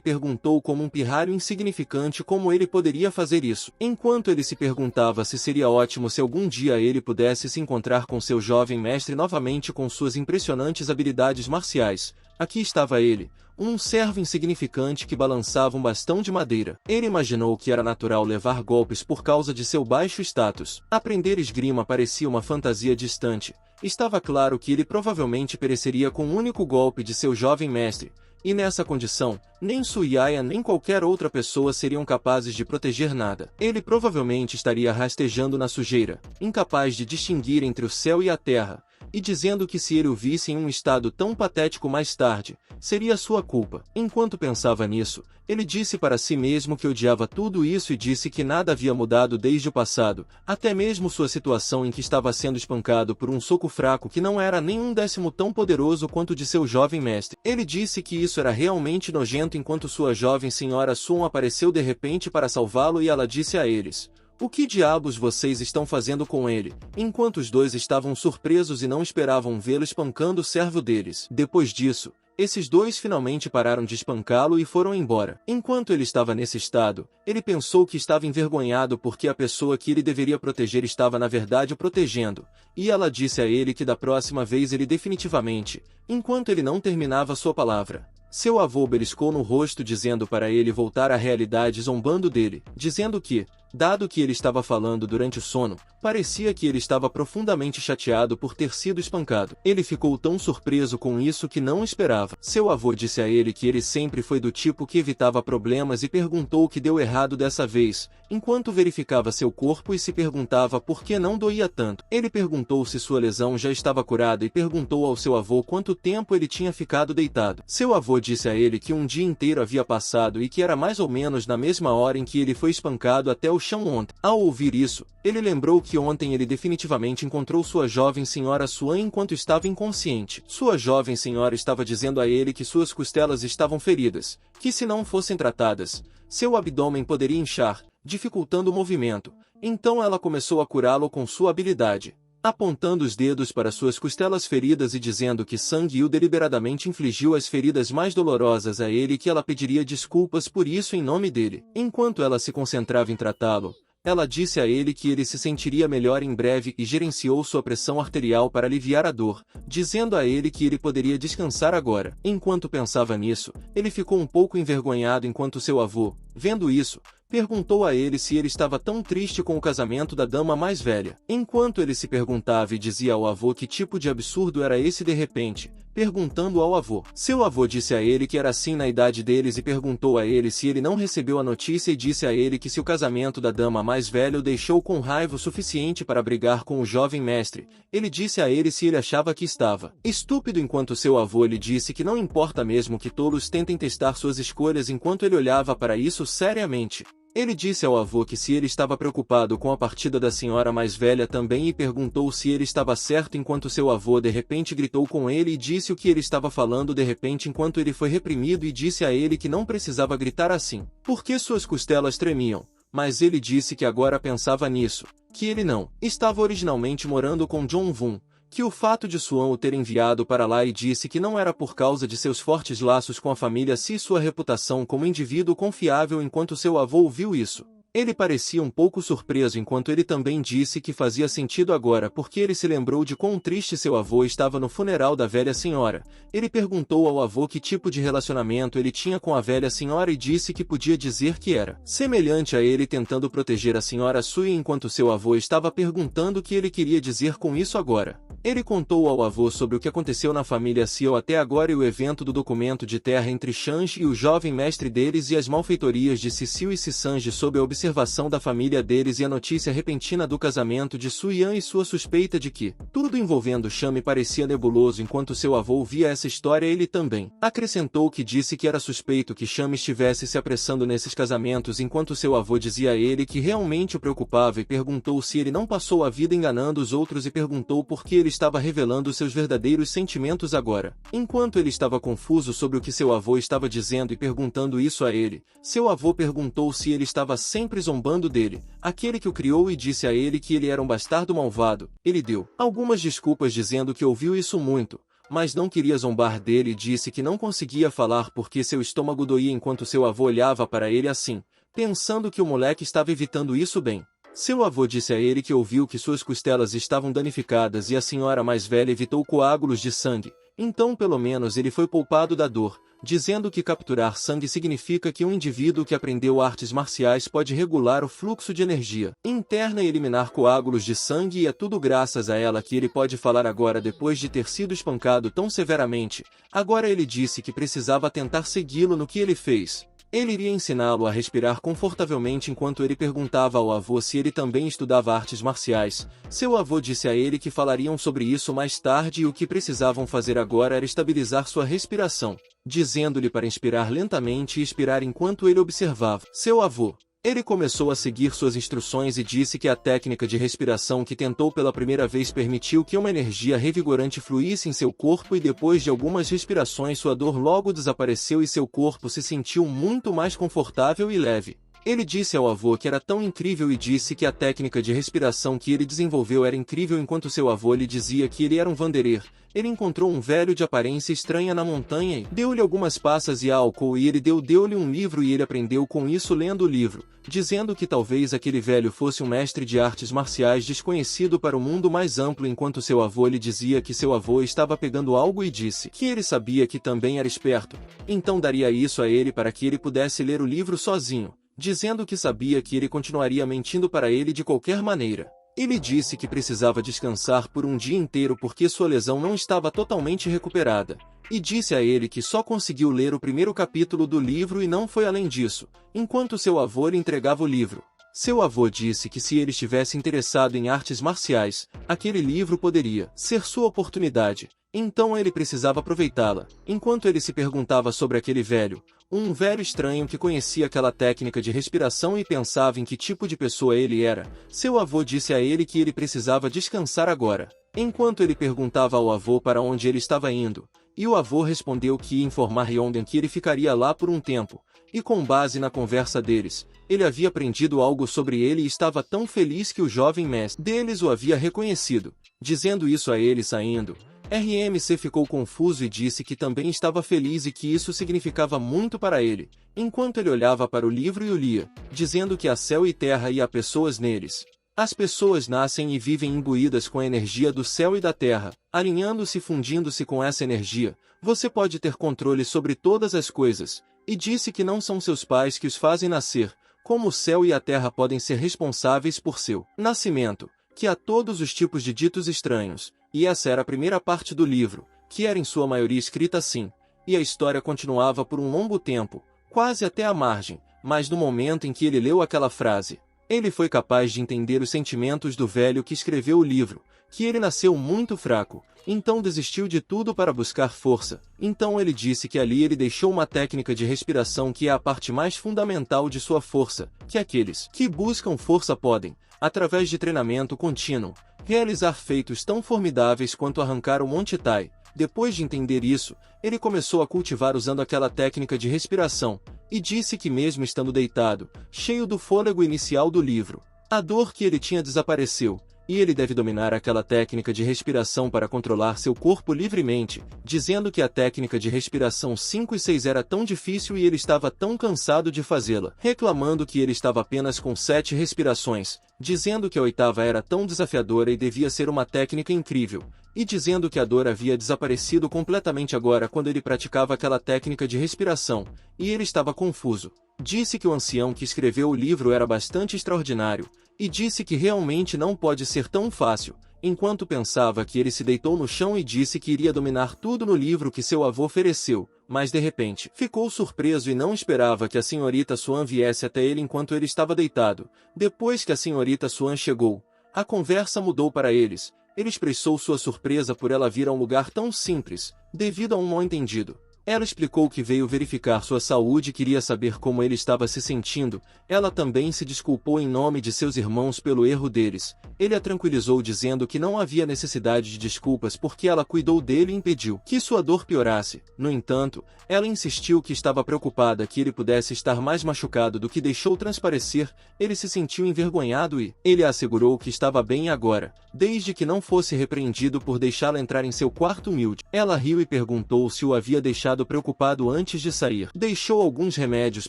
perguntou como um pirralho insignificante como ele poderia fazer isso. Enquanto ele se perguntava se seria ótimo se algum dia ele pudesse se encontrar com seu jovem mestre novamente com suas impressionantes habilidades marciais, aqui estava ele, um servo insignificante que balançava um bastão de madeira. Ele imaginou que era natural levar golpes por causa de seu baixo status. Aprender esgrima parecia uma fantasia distante. Estava claro que ele provavelmente pereceria com um único golpe de seu jovem mestre, e nessa condição, nem Suyaya nem qualquer outra pessoa seriam capazes de proteger nada. Ele provavelmente estaria rastejando na sujeira, incapaz de distinguir entre o céu e a terra, e dizendo que se ele o visse em um estado tão patético mais tarde, seria sua culpa. Enquanto pensava nisso, ele disse para si mesmo que odiava tudo isso e disse que nada havia mudado desde o passado, até mesmo sua situação em que estava sendo espancado por um soco fraco que não era nem um décimo tão poderoso quanto o de seu jovem mestre. Ele disse que isso era realmente nojento enquanto sua jovem senhora Sun apareceu de repente para salvá-lo e ela disse a eles: "O que diabos vocês estão fazendo com ele?" Enquanto os dois estavam surpresos e não esperavam vê-lo espancando o servo deles. Depois disso, esses dois finalmente pararam de espancá-lo e foram embora. Enquanto ele estava nesse estado, ele pensou que estava envergonhado porque a pessoa que ele deveria proteger estava na verdade o protegendo, e ela disse a ele que da próxima vez ele definitivamente, enquanto ele não terminava sua palavra, seu avô beliscou no rosto dizendo para ele voltar à realidade, zombando dele, dizendo que, dado que ele estava falando durante o sono, parecia que ele estava profundamente chateado por ter sido espancado. Ele ficou tão surpreso com isso que não esperava. Seu avô disse a ele que ele sempre foi do tipo que evitava problemas e perguntou o que deu errado dessa vez, enquanto verificava seu corpo e se perguntava por que não doía tanto. Ele perguntou se sua lesão já estava curada e perguntou ao seu avô quanto tempo ele tinha ficado deitado. Seu avô disse a ele que um dia inteiro havia passado e que era mais ou menos na mesma hora em que ele foi espancado até o chão ontem. Ao ouvir isso, ele lembrou que ontem ele definitivamente encontrou sua jovem senhora Suan enquanto estava inconsciente. Sua jovem senhora estava dizendo a ele que suas costelas estavam feridas, que se não fossem tratadas, seu abdômen poderia inchar, dificultando o movimento. Então ela começou a curá-lo com sua habilidade, apontando os dedos para suas costelas feridas e dizendo que Sang-il deliberadamente infligiu as feridas mais dolorosas a ele e que ela pediria desculpas por isso em nome dele. Enquanto ela se concentrava em tratá-lo, ela disse a ele que ele se sentiria melhor em breve e gerenciou sua pressão arterial para aliviar a dor, dizendo a ele que ele poderia descansar agora. Enquanto pensava nisso, ele ficou um pouco envergonhado enquanto seu avô, vendo isso, perguntou a ele se ele estava tão triste com o casamento da dama mais velha. Enquanto ele se perguntava e dizia ao avô que tipo de absurdo era esse de repente, perguntando ao avô. Seu avô disse a ele que era assim na idade deles e perguntou a ele se ele não recebeu a notícia e disse a ele que se o casamento da dama mais velha o deixou com raiva o suficiente para brigar com o jovem mestre, ele disse a ele se ele achava que estava estúpido enquanto seu avô lhe disse que não importa mesmo que tolos tentem testar suas escolhas enquanto ele olhava para isso seriamente. Ele disse ao avô que se ele estava preocupado com a partida da senhora mais velha também e perguntou se ele estava certo enquanto seu avô de repente gritou com ele e disse o que ele estava falando de repente enquanto ele foi reprimido e disse a ele que não precisava gritar assim, porque suas costelas tremiam, mas ele disse que agora pensava nisso, que ele não estava originalmente morando com John Vun, que o fato de Suan o ter enviado para lá e disse que não era por causa de seus fortes laços com a família se sua reputação como indivíduo confiável enquanto seu avô ouviu isso. Ele parecia um pouco surpreso enquanto ele também disse que fazia sentido agora porque ele se lembrou de quão triste seu avô estava no funeral da velha senhora. Ele perguntou ao avô que tipo de relacionamento ele tinha com a velha senhora e disse que podia dizer que era semelhante a ele tentando proteger a senhora Sui enquanto seu avô estava perguntando o que ele queria dizer com isso agora. Ele contou ao avô sobre o que aconteceu na família Xiao até agora e o evento do documento de terra entre Shanji e o jovem mestre deles e as malfeitorias de Cecil e Cisange sob a observação da família deles e a notícia repentina do casamento de Suyan e sua suspeita de que tudo envolvendo Chame parecia nebuloso enquanto seu avô ouvia essa história. Ele também acrescentou que disse que era suspeito que Chame estivesse se apressando nesses casamentos enquanto seu avô dizia a ele que realmente o preocupava e perguntou se ele não passou a vida enganando os outros e perguntou por que ele estava revelando seus verdadeiros sentimentos agora. Enquanto ele estava confuso sobre o que seu avô estava dizendo e perguntando isso a ele, seu avô perguntou se ele estava sempre zombando dele, aquele que o criou, e disse a ele que ele era um bastardo malvado. Ele deu algumas desculpas dizendo que ouviu isso muito, mas não queria zombar dele e disse que não conseguia falar porque seu estômago doía enquanto seu avô olhava para ele assim, pensando que o moleque estava evitando isso bem. Seu avô disse a ele que ouviu que suas costelas estavam danificadas e a senhora mais velha evitou coágulos de sangue, então pelo menos ele foi poupado da dor, dizendo que capturar sangue significa que um indivíduo que aprendeu artes marciais pode regular o fluxo de energia interna e eliminar coágulos de sangue, e é tudo graças a ela que ele pode falar agora depois de ter sido espancado tão severamente. Agora ele disse que precisava tentar segui-lo no que ele fez. Ele iria ensiná-lo a respirar confortavelmente enquanto ele perguntava ao avô se ele também estudava artes marciais. Seu avô disse a ele que falariam sobre isso mais tarde e o que precisavam fazer agora era estabilizar sua respiração, dizendo-lhe para inspirar lentamente e expirar enquanto ele observava seu avô. Ele começou a seguir suas instruções e disse que a técnica de respiração que tentou pela primeira vez permitiu que uma energia revigorante fluísse em seu corpo, e depois de algumas respirações sua dor logo desapareceu e seu corpo se sentiu muito mais confortável e leve. Ele disse ao avô que era tão incrível e disse que a técnica de respiração que ele desenvolveu era incrível enquanto seu avô lhe dizia que ele era um wanderer. Ele encontrou um velho de aparência estranha na montanha e deu-lhe algumas passas e álcool, e ele deu-lhe um livro e ele aprendeu com isso lendo o livro, dizendo que talvez aquele velho fosse um mestre de artes marciais desconhecido para o mundo mais amplo enquanto seu avô lhe dizia que seu avô estava pegando algo e disse que ele sabia que também era esperto, então daria isso a ele para que ele pudesse ler o livro sozinho, dizendo que sabia que ele continuaria mentindo para ele de qualquer maneira. Ele disse que precisava descansar por um dia inteiro porque sua lesão não estava totalmente recuperada, e disse a ele que só conseguiu ler o primeiro capítulo do livro e não foi além disso, enquanto seu avô lhe entregava o livro. Seu avô disse que se ele estivesse interessado em artes marciais, aquele livro poderia ser sua oportunidade, então ele precisava aproveitá-la. Enquanto ele se perguntava sobre aquele velho, um velho estranho que conhecia aquela técnica de respiração e pensava em que tipo de pessoa ele era, seu avô disse a ele que ele precisava descansar agora. Enquanto ele perguntava ao avô para onde ele estava indo, e o avô respondeu que ia informar Yongden que ele ficaria lá por um tempo, e com base na conversa deles, ele havia aprendido algo sobre ele e estava tão feliz que o jovem mestre deles o havia reconhecido. Dizendo isso a ele saindo, RMC ficou confuso e disse que também estava feliz e que isso significava muito para ele, enquanto ele olhava para o livro e o lia, dizendo que há céu e terra e há pessoas neles. As pessoas nascem e vivem imbuídas com a energia do céu e da terra, alinhando-se e fundindo-se com essa energia. Você pode ter controle sobre todas as coisas, e disse que não são seus pais que os fazem nascer, como o céu e a terra podem ser responsáveis por seu nascimento, que há todos os tipos de ditos estranhos, e essa era a primeira parte do livro, que era em sua maioria escrita assim, e a história continuava por um longo tempo, quase até a margem, mas no momento em que ele leu aquela frase, ele foi capaz de entender os sentimentos do velho que escreveu o livro, que ele nasceu muito fraco, então desistiu de tudo para buscar força. Então ele disse que ali ele deixou uma técnica de respiração que é a parte mais fundamental de sua força, que aqueles que buscam força podem, através de treinamento contínuo, realizar feitos tão formidáveis quanto arrancar o Monte Tai. Depois de entender isso, ele começou a cultivar usando aquela técnica de respiração, e disse que mesmo estando deitado, cheio do fôlego inicial do livro, a dor que ele tinha desapareceu, e ele deve dominar aquela técnica de respiração para controlar seu corpo livremente, dizendo que a técnica de respiração 5 e 6 era tão difícil e ele estava tão cansado de fazê-la, reclamando que ele estava apenas com 7 respirações, dizendo que a 8ª era tão desafiadora e devia ser uma técnica incrível, e dizendo que a dor havia desaparecido completamente agora quando ele praticava aquela técnica de respiração, e ele estava confuso. Disse que o ancião que escreveu o livro era bastante extraordinário, e disse que realmente não pode ser tão fácil. Enquanto pensava que ele se deitou no chão e disse que iria dominar tudo no livro que seu avô ofereceu, mas de repente ficou surpreso e não esperava que a senhorita Swan viesse até ele enquanto ele estava deitado. Depois que a senhorita Swan chegou, a conversa mudou para eles. Ele expressou sua surpresa por ela vir a um lugar tão simples, devido a um mal-entendido. Ela explicou que veio verificar sua saúde e queria saber como ele estava se sentindo. Ela também se desculpou em nome de seus irmãos pelo erro deles. Ele a tranquilizou dizendo que não havia necessidade de desculpas porque ela cuidou dele e impediu que sua dor piorasse. No entanto, ela insistiu que estava preocupada que ele pudesse estar mais machucado do que deixou transparecer. Ele se sentiu envergonhado e ele assegurou que estava bem agora, desde que não fosse repreendido por deixá-la entrar em seu quarto humilde. Ela riu e perguntou se o havia deixado preocupado antes de sair. Deixou alguns remédios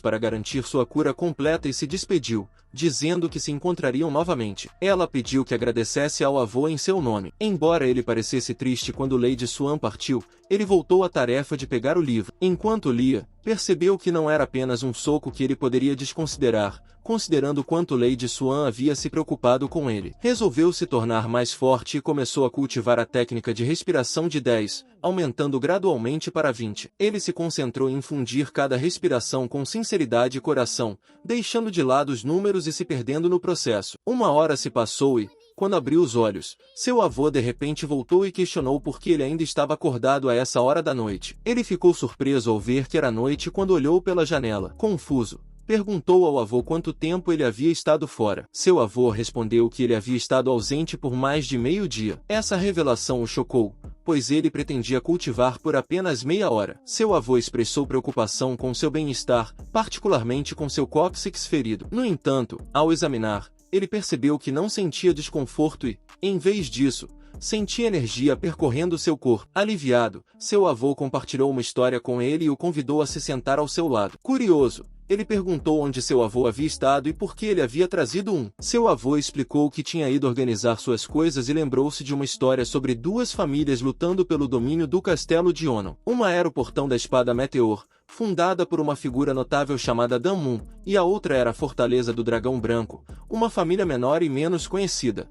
para garantir sua cura completa e se despediu, dizendo que se encontrariam novamente. Ela pediu que agradecesse ao avô em seu nome. Embora ele parecesse triste quando Lady Swan partiu, ele voltou à tarefa de pegar o livro. Enquanto lia, percebeu que não era apenas um soco que ele poderia desconsiderar, considerando quanto Lady Swan havia se preocupado com ele. Resolveu se tornar mais forte e começou a cultivar a técnica de respiração de 10, aumentando gradualmente para 20. Ele se concentrou em fundir cada respiração com sinceridade e coração, deixando de lado os números e se perdendo no processo. 1 hora se passou e, quando abriu os olhos, seu avô de repente voltou e questionou por que ele ainda estava acordado a essa hora da noite. Ele ficou surpreso ao ver que era noite quando olhou pela janela. Confuso, perguntou ao avô quanto tempo ele havia estado fora. Seu avô respondeu que ele havia estado ausente por mais de meio-dia. Essa revelação o chocou, pois ele pretendia cultivar por apenas meia hora. Seu avô expressou preocupação com seu bem-estar, particularmente com seu cóccix ferido. No entanto, ao examinar, ele percebeu que não sentia desconforto e, em vez disso, sentia energia percorrendo seu corpo. Aliviado, seu avô compartilhou uma história com ele e o convidou a se sentar ao seu lado. Curioso, ele perguntou onde seu avô havia estado e por que ele havia trazido um. Seu avô explicou que tinha ido organizar suas coisas e lembrou-se de uma história sobre 2 famílias lutando pelo domínio do castelo de Onon. Uma era o Portão da Espada Meteor, fundada por uma figura notável chamada Damun, e a outra era a Fortaleza do Dragão Branco, uma família menor e menos conhecida.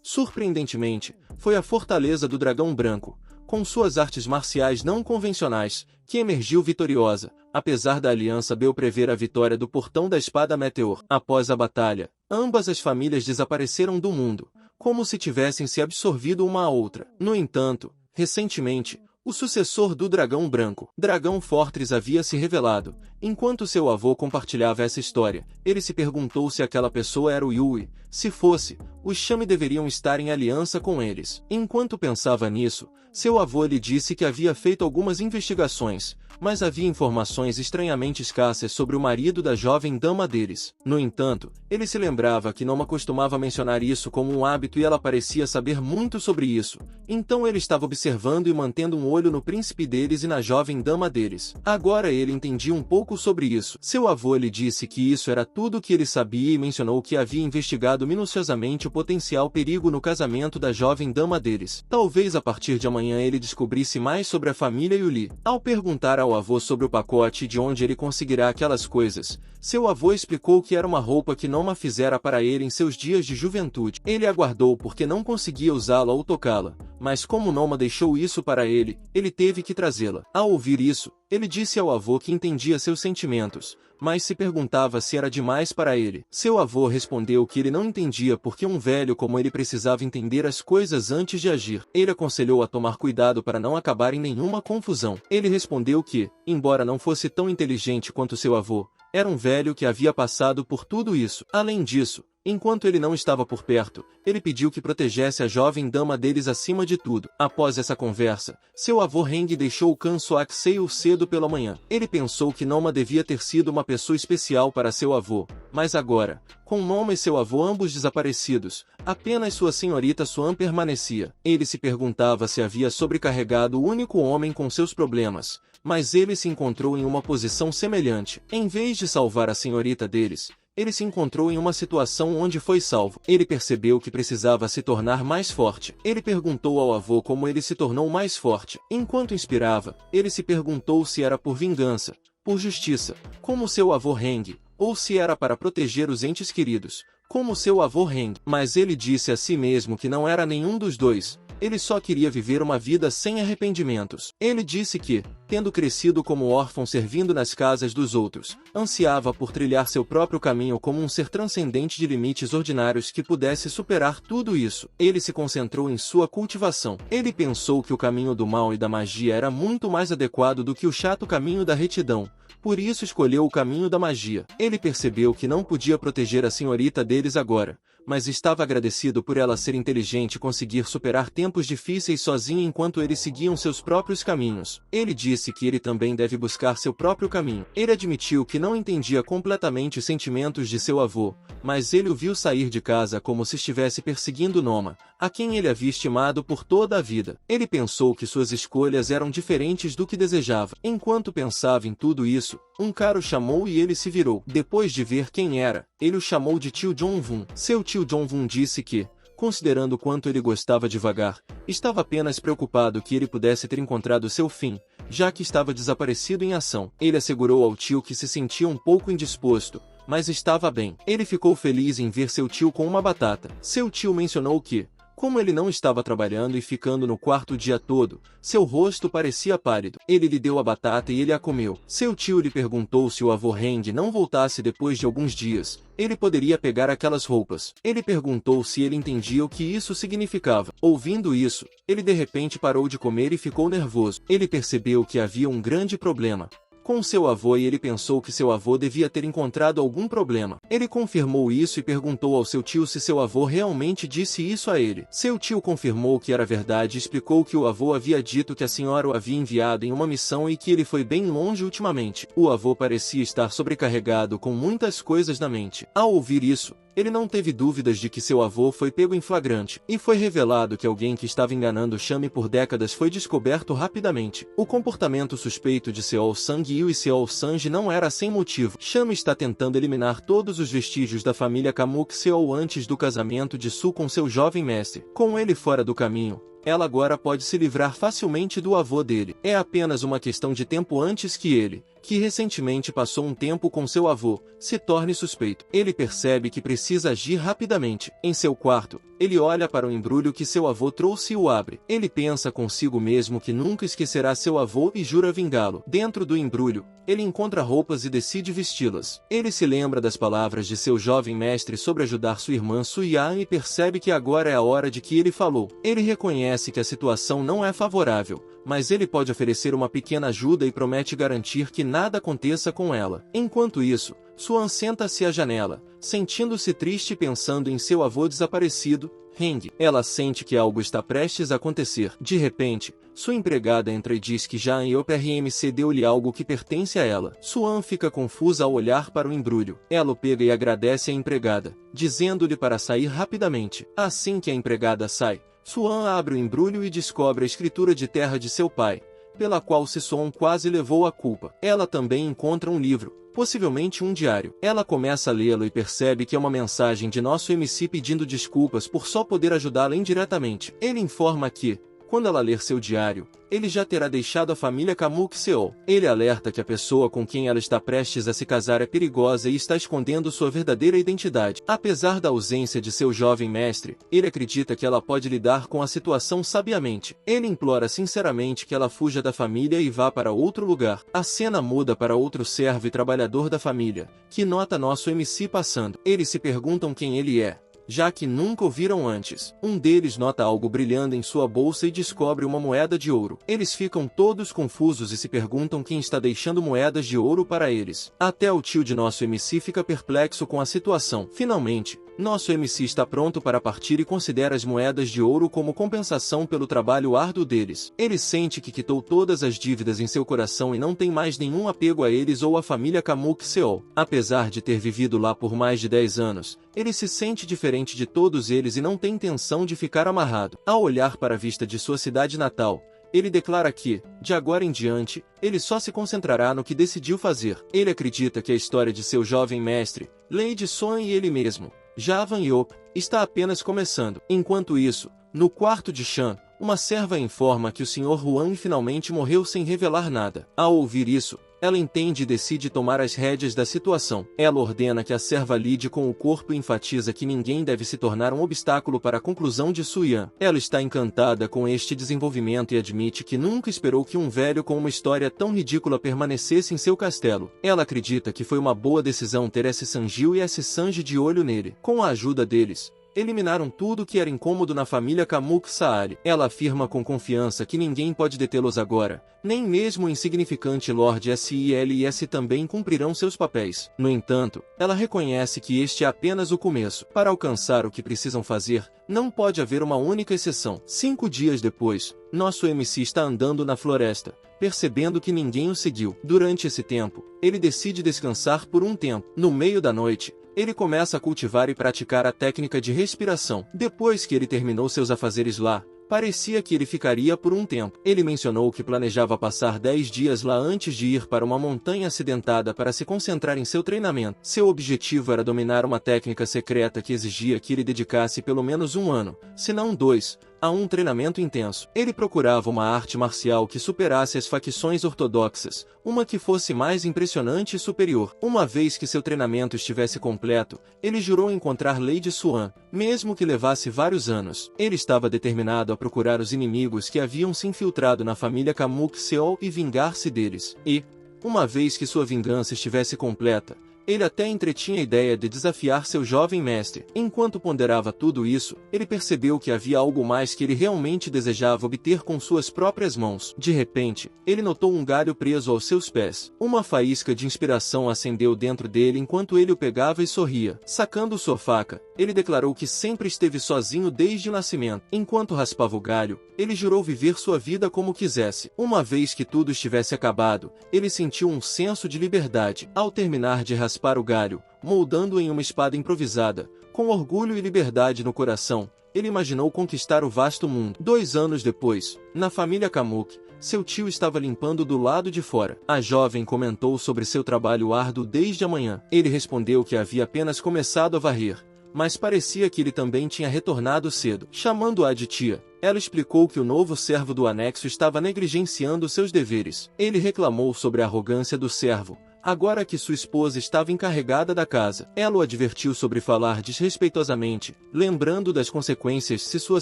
Surpreendentemente, foi a Fortaleza do Dragão Branco, com suas artes marciais não convencionais, que emergiu vitoriosa, apesar da Aliança Bel prever a vitória do Portão da Espada Meteor. Após a batalha, ambas as famílias desapareceram do mundo, como se tivessem se absorvido uma à outra. No entanto, recentemente, o sucessor do Dragão Branco, Dragão Fortress, havia se revelado. Enquanto seu avô compartilhava essa história, ele se perguntou se aquela pessoa era o Yui. Se fosse, os Shami deveriam estar em aliança com eles. Enquanto pensava nisso, seu avô lhe disse que havia feito algumas investigações, mas havia informações estranhamente escassas sobre o marido da jovem dama deles. No entanto, ele se lembrava que Noma costumava mencionar isso como um hábito e ela parecia saber muito sobre isso. Então ele estava observando e mantendo um olho no príncipe deles e na jovem dama deles. Agora ele entendia um pouco sobre isso. Seu avô lhe disse que isso era tudo o que ele sabia e mencionou que havia investigado minuciosamente o potencial perigo no casamento da jovem dama deles. Talvez a partir de amanhã ele descobrisse mais sobre a família Yuli. Ao perguntar ao avô sobre o pacote e de onde ele conseguirá aquelas coisas, seu avô explicou que era uma roupa que Noma fizera para ele em seus dias de juventude. Ele aguardou porque não conseguia usá-la ou tocá-la, mas como Noma deixou isso para ele, ele teve que trazê-la. Ao ouvir isso, ele disse ao avô que entendia seus sentimentos, mas se perguntava se era demais para ele. Seu avô respondeu que ele não entendia porque um velho como ele precisava entender as coisas antes de agir. Ele aconselhou a tomar cuidado para não acabar em nenhuma confusão. Ele respondeu que, embora não fosse tão inteligente quanto seu avô, era um velho que havia passado por tudo isso. Além disso, enquanto ele não estava por perto, ele pediu que protegesse a jovem dama deles acima de tudo. Após essa conversa, seu avô Heng deixou o Khan Soak Seil cedo pela manhã. Ele pensou que Noma devia ter sido uma pessoa especial para seu avô, Mas agora, com Noma e seu avô ambos desaparecidos, apenas sua senhorita Suan permanecia. Ele se perguntava se havia sobrecarregado o único homem com seus problemas, mas ele se encontrou em uma posição semelhante. Em vez de salvar a senhorita deles, ele se encontrou em uma situação onde foi salvo. Ele percebeu que precisava se tornar mais forte. Ele perguntou ao avô como ele se tornou mais forte. Enquanto inspirava, ele se perguntou se era por vingança, por justiça, como seu avô Heng, ou se era para proteger os entes queridos, como seu avô Heng. Mas ele disse a si mesmo que não era nenhum dos dois. Ele só queria viver uma vida sem arrependimentos. Ele disse que, tendo crescido como órfão servindo nas casas dos outros, ansiava por trilhar seu próprio caminho como um ser transcendente de limites ordinários que pudesse superar tudo isso. Ele se concentrou em sua cultivação. Ele pensou que o caminho do mal e da magia era muito mais adequado do que o chato caminho da retidão. Por isso escolheu o caminho da magia. Ele percebeu que não podia proteger a senhorita deles agora, mas estava agradecido por ela ser inteligente e conseguir superar tempos difíceis sozinha enquanto eles seguiam seus próprios caminhos. Ele disse que ele também deve buscar seu próprio caminho. Ele admitiu que não entendia completamente os sentimentos de seu avô, mas ele o viu sair de casa como se estivesse perseguindo Noma, a quem ele havia estimado por toda a vida. Ele pensou que suas escolhas eram diferentes do que desejava. Enquanto pensava em tudo isso, um cara o chamou e ele se virou. Depois de ver quem era, ele o chamou de tio Jong-vun. Seu tio Jong-vun disse que, considerando quanto ele gostava de vagar, estava apenas preocupado que ele pudesse ter encontrado seu fim, já que estava desaparecido em ação. Ele assegurou ao tio que se sentia um pouco indisposto, mas estava bem. Ele ficou feliz em ver seu tio com uma batata. Seu tio mencionou que, como ele não estava trabalhando e ficando no quarto o dia todo, seu rosto parecia pálido. Ele lhe deu a batata e ele a comeu. Seu tio lhe perguntou se o avô Heng não voltasse depois de alguns dias, ele poderia pegar aquelas roupas. Ele perguntou se ele entendia o que isso significava. Ouvindo isso, ele de repente parou de comer e ficou nervoso. Ele percebeu que havia um grande problema com seu avô e ele pensou que seu avô devia ter encontrado algum problema. Ele confirmou isso e perguntou ao seu tio se seu avô realmente disse isso a ele. Seu tio confirmou que era verdade e explicou que o avô havia dito que a senhora o havia enviado em uma missão e que ele foi bem longe ultimamente. O avô parecia estar sobrecarregado com muitas coisas na mente. Ao ouvir isso, ele não teve dúvidas de que seu avô foi pego em flagrante, e foi revelado que alguém que estava enganando Shami por décadas foi descoberto rapidamente. O comportamento suspeito de Seol Sang-il e Seol Sanji não era sem motivo. Shami está tentando eliminar todos os vestígios da família Kamuk Seol antes do casamento de Su com seu jovem mestre. Com ele fora do caminho, ela agora pode se livrar facilmente do avô dele. É apenas uma questão de tempo antes que ele, que recentemente passou um tempo com seu avô, se torne suspeito. Ele percebe que precisa agir rapidamente. Em seu quarto, ele olha para o embrulho que seu avô trouxe e o abre. Ele pensa consigo mesmo que nunca esquecerá seu avô e jura vingá-lo. Dentro do embrulho, ele encontra roupas e decide vesti-las. Ele se lembra das palavras de seu jovem mestre sobre ajudar sua irmã Suyan e percebe que agora é a hora de que ele falou. Ele reconhece que a situação não é favorável, mas ele pode oferecer uma pequena ajuda e promete garantir que nada aconteça com ela. Enquanto isso, Suan senta-se à janela, sentindo-se triste pensando em seu avô desaparecido, Heng. Ela sente que algo está prestes a acontecer. De repente, sua empregada entra e diz que Jaan Yoprmc deu-lhe algo que pertence a ela. Suan fica confusa ao olhar para o embrulho. Ela o pega e agradece à empregada, dizendo-lhe para sair rapidamente. Assim que a empregada sai, Suan abre o embrulho e descobre a escritura de terra de seu pai, pela qual Sison quase levou a culpa. Ela também encontra um livro, possivelmente um diário. Ela começa a lê-lo e percebe que é uma mensagem de nosso MC pedindo desculpas por só poder ajudá-la indiretamente. Ele informa que, quando ela ler seu diário, ele já terá deixado a família Kamuk Seol. Ele alerta que a pessoa com quem ela está prestes a se casar é perigosa e está escondendo sua verdadeira identidade. Apesar da ausência de seu jovem mestre, ele acredita que ela pode lidar com a situação sabiamente. Ele implora sinceramente que ela fuja da família e vá para outro lugar. A cena muda para outro servo e trabalhador da família, que nota nosso MC passando. Eles se perguntam quem ele é, já que nunca o viram antes. Um deles nota algo brilhando em sua bolsa e descobre uma moeda de ouro. Eles ficam todos confusos e se perguntam quem está deixando moedas de ouro para eles. Até o tio de nosso MC fica perplexo com a situação. Finalmente, Nosso MC está pronto para partir e considera as moedas de ouro como compensação pelo trabalho árduo deles. Ele sente que quitou todas as dívidas em seu coração e não tem mais nenhum apego a eles ou à família Kamuk Seol. Apesar de ter vivido lá por mais de 10 anos, ele se sente diferente de todos eles e não tem intenção de ficar amarrado. Ao olhar para a vista de sua cidade natal, ele declara que, de agora em diante, ele só se concentrará no que decidiu fazer. Ele acredita que a história de seu jovem mestre, Lady Son e ele mesmo, Javan Yop, está apenas começando. Enquanto isso, no quarto de Shan, uma serva informa que o Sr. Huang finalmente morreu sem revelar nada. Ao ouvir isso, ela entende e decide tomar as rédeas da situação. Ela ordena que a serva lide com o corpo e enfatiza que ninguém deve se tornar um obstáculo para a conclusão de Suyan. Ela está encantada com este desenvolvimento e admite que nunca esperou que um velho com uma história tão ridícula permanecesse em seu castelo. Ela acredita que foi uma boa decisão ter esse Sanjil e esse Sanji de olho nele. Com a ajuda deles, eliminaram tudo que era incômodo na família Kamuk Saari. Ela afirma com confiança que ninguém pode detê-los agora, nem mesmo o insignificante Lord Silis também cumprirão seus papéis. No entanto, ela reconhece que este é apenas o começo. Para alcançar o que precisam fazer, não pode haver uma única exceção. 5 dias depois, nosso MC está andando na floresta, percebendo que ninguém o seguiu. Durante esse tempo, ele decide descansar por um tempo. No meio da noite, ele começa a cultivar e praticar a técnica de respiração. Depois que ele terminou seus afazeres lá, parecia que ele ficaria por um tempo. Ele mencionou que planejava passar 10 dias lá antes de ir para uma montanha acidentada para se concentrar em seu treinamento. Seu objetivo era dominar uma técnica secreta que exigia que ele dedicasse pelo menos 1 ano, se não 2, a um treinamento intenso. Ele procurava uma arte marcial que superasse as facções ortodoxas, uma que fosse mais impressionante e superior. Uma vez que seu treinamento estivesse completo, ele jurou encontrar Lady Suan, mesmo que levasse vários anos. Ele estava determinado a procurar os inimigos que haviam se infiltrado na família Kamuk Seol e vingar-se deles. E, uma vez que sua vingança estivesse completa, ele até entretinha a ideia de desafiar seu jovem mestre. Enquanto ponderava tudo isso, ele percebeu que havia algo mais que ele realmente desejava obter com suas próprias mãos. De repente, ele notou um galho preso aos seus pés. Uma faísca de inspiração acendeu dentro dele enquanto ele o pegava e sorria. Sacando sua faca, ele declarou que sempre esteve sozinho desde o nascimento. Enquanto raspava o galho, ele jurou viver sua vida como quisesse. Uma vez que tudo estivesse acabado, ele sentiu um senso de liberdade. Ao terminar de raspar o galho, moldando-o em uma espada improvisada, com orgulho e liberdade no coração, ele imaginou conquistar o vasto mundo. 2 anos depois, na família Kamuk, seu tio estava limpando do lado de fora. A jovem comentou sobre seu trabalho árduo desde a manhã. Ele respondeu que havia apenas começado a varrer, mas parecia que ele também tinha retornado cedo. Chamando-a de tia, ela explicou que o novo servo do anexo estava negligenciando seus deveres. Ele reclamou sobre a arrogância do servo, agora que sua esposa estava encarregada da casa. Ela o advertiu sobre falar desrespeitosamente, lembrando das consequências se sua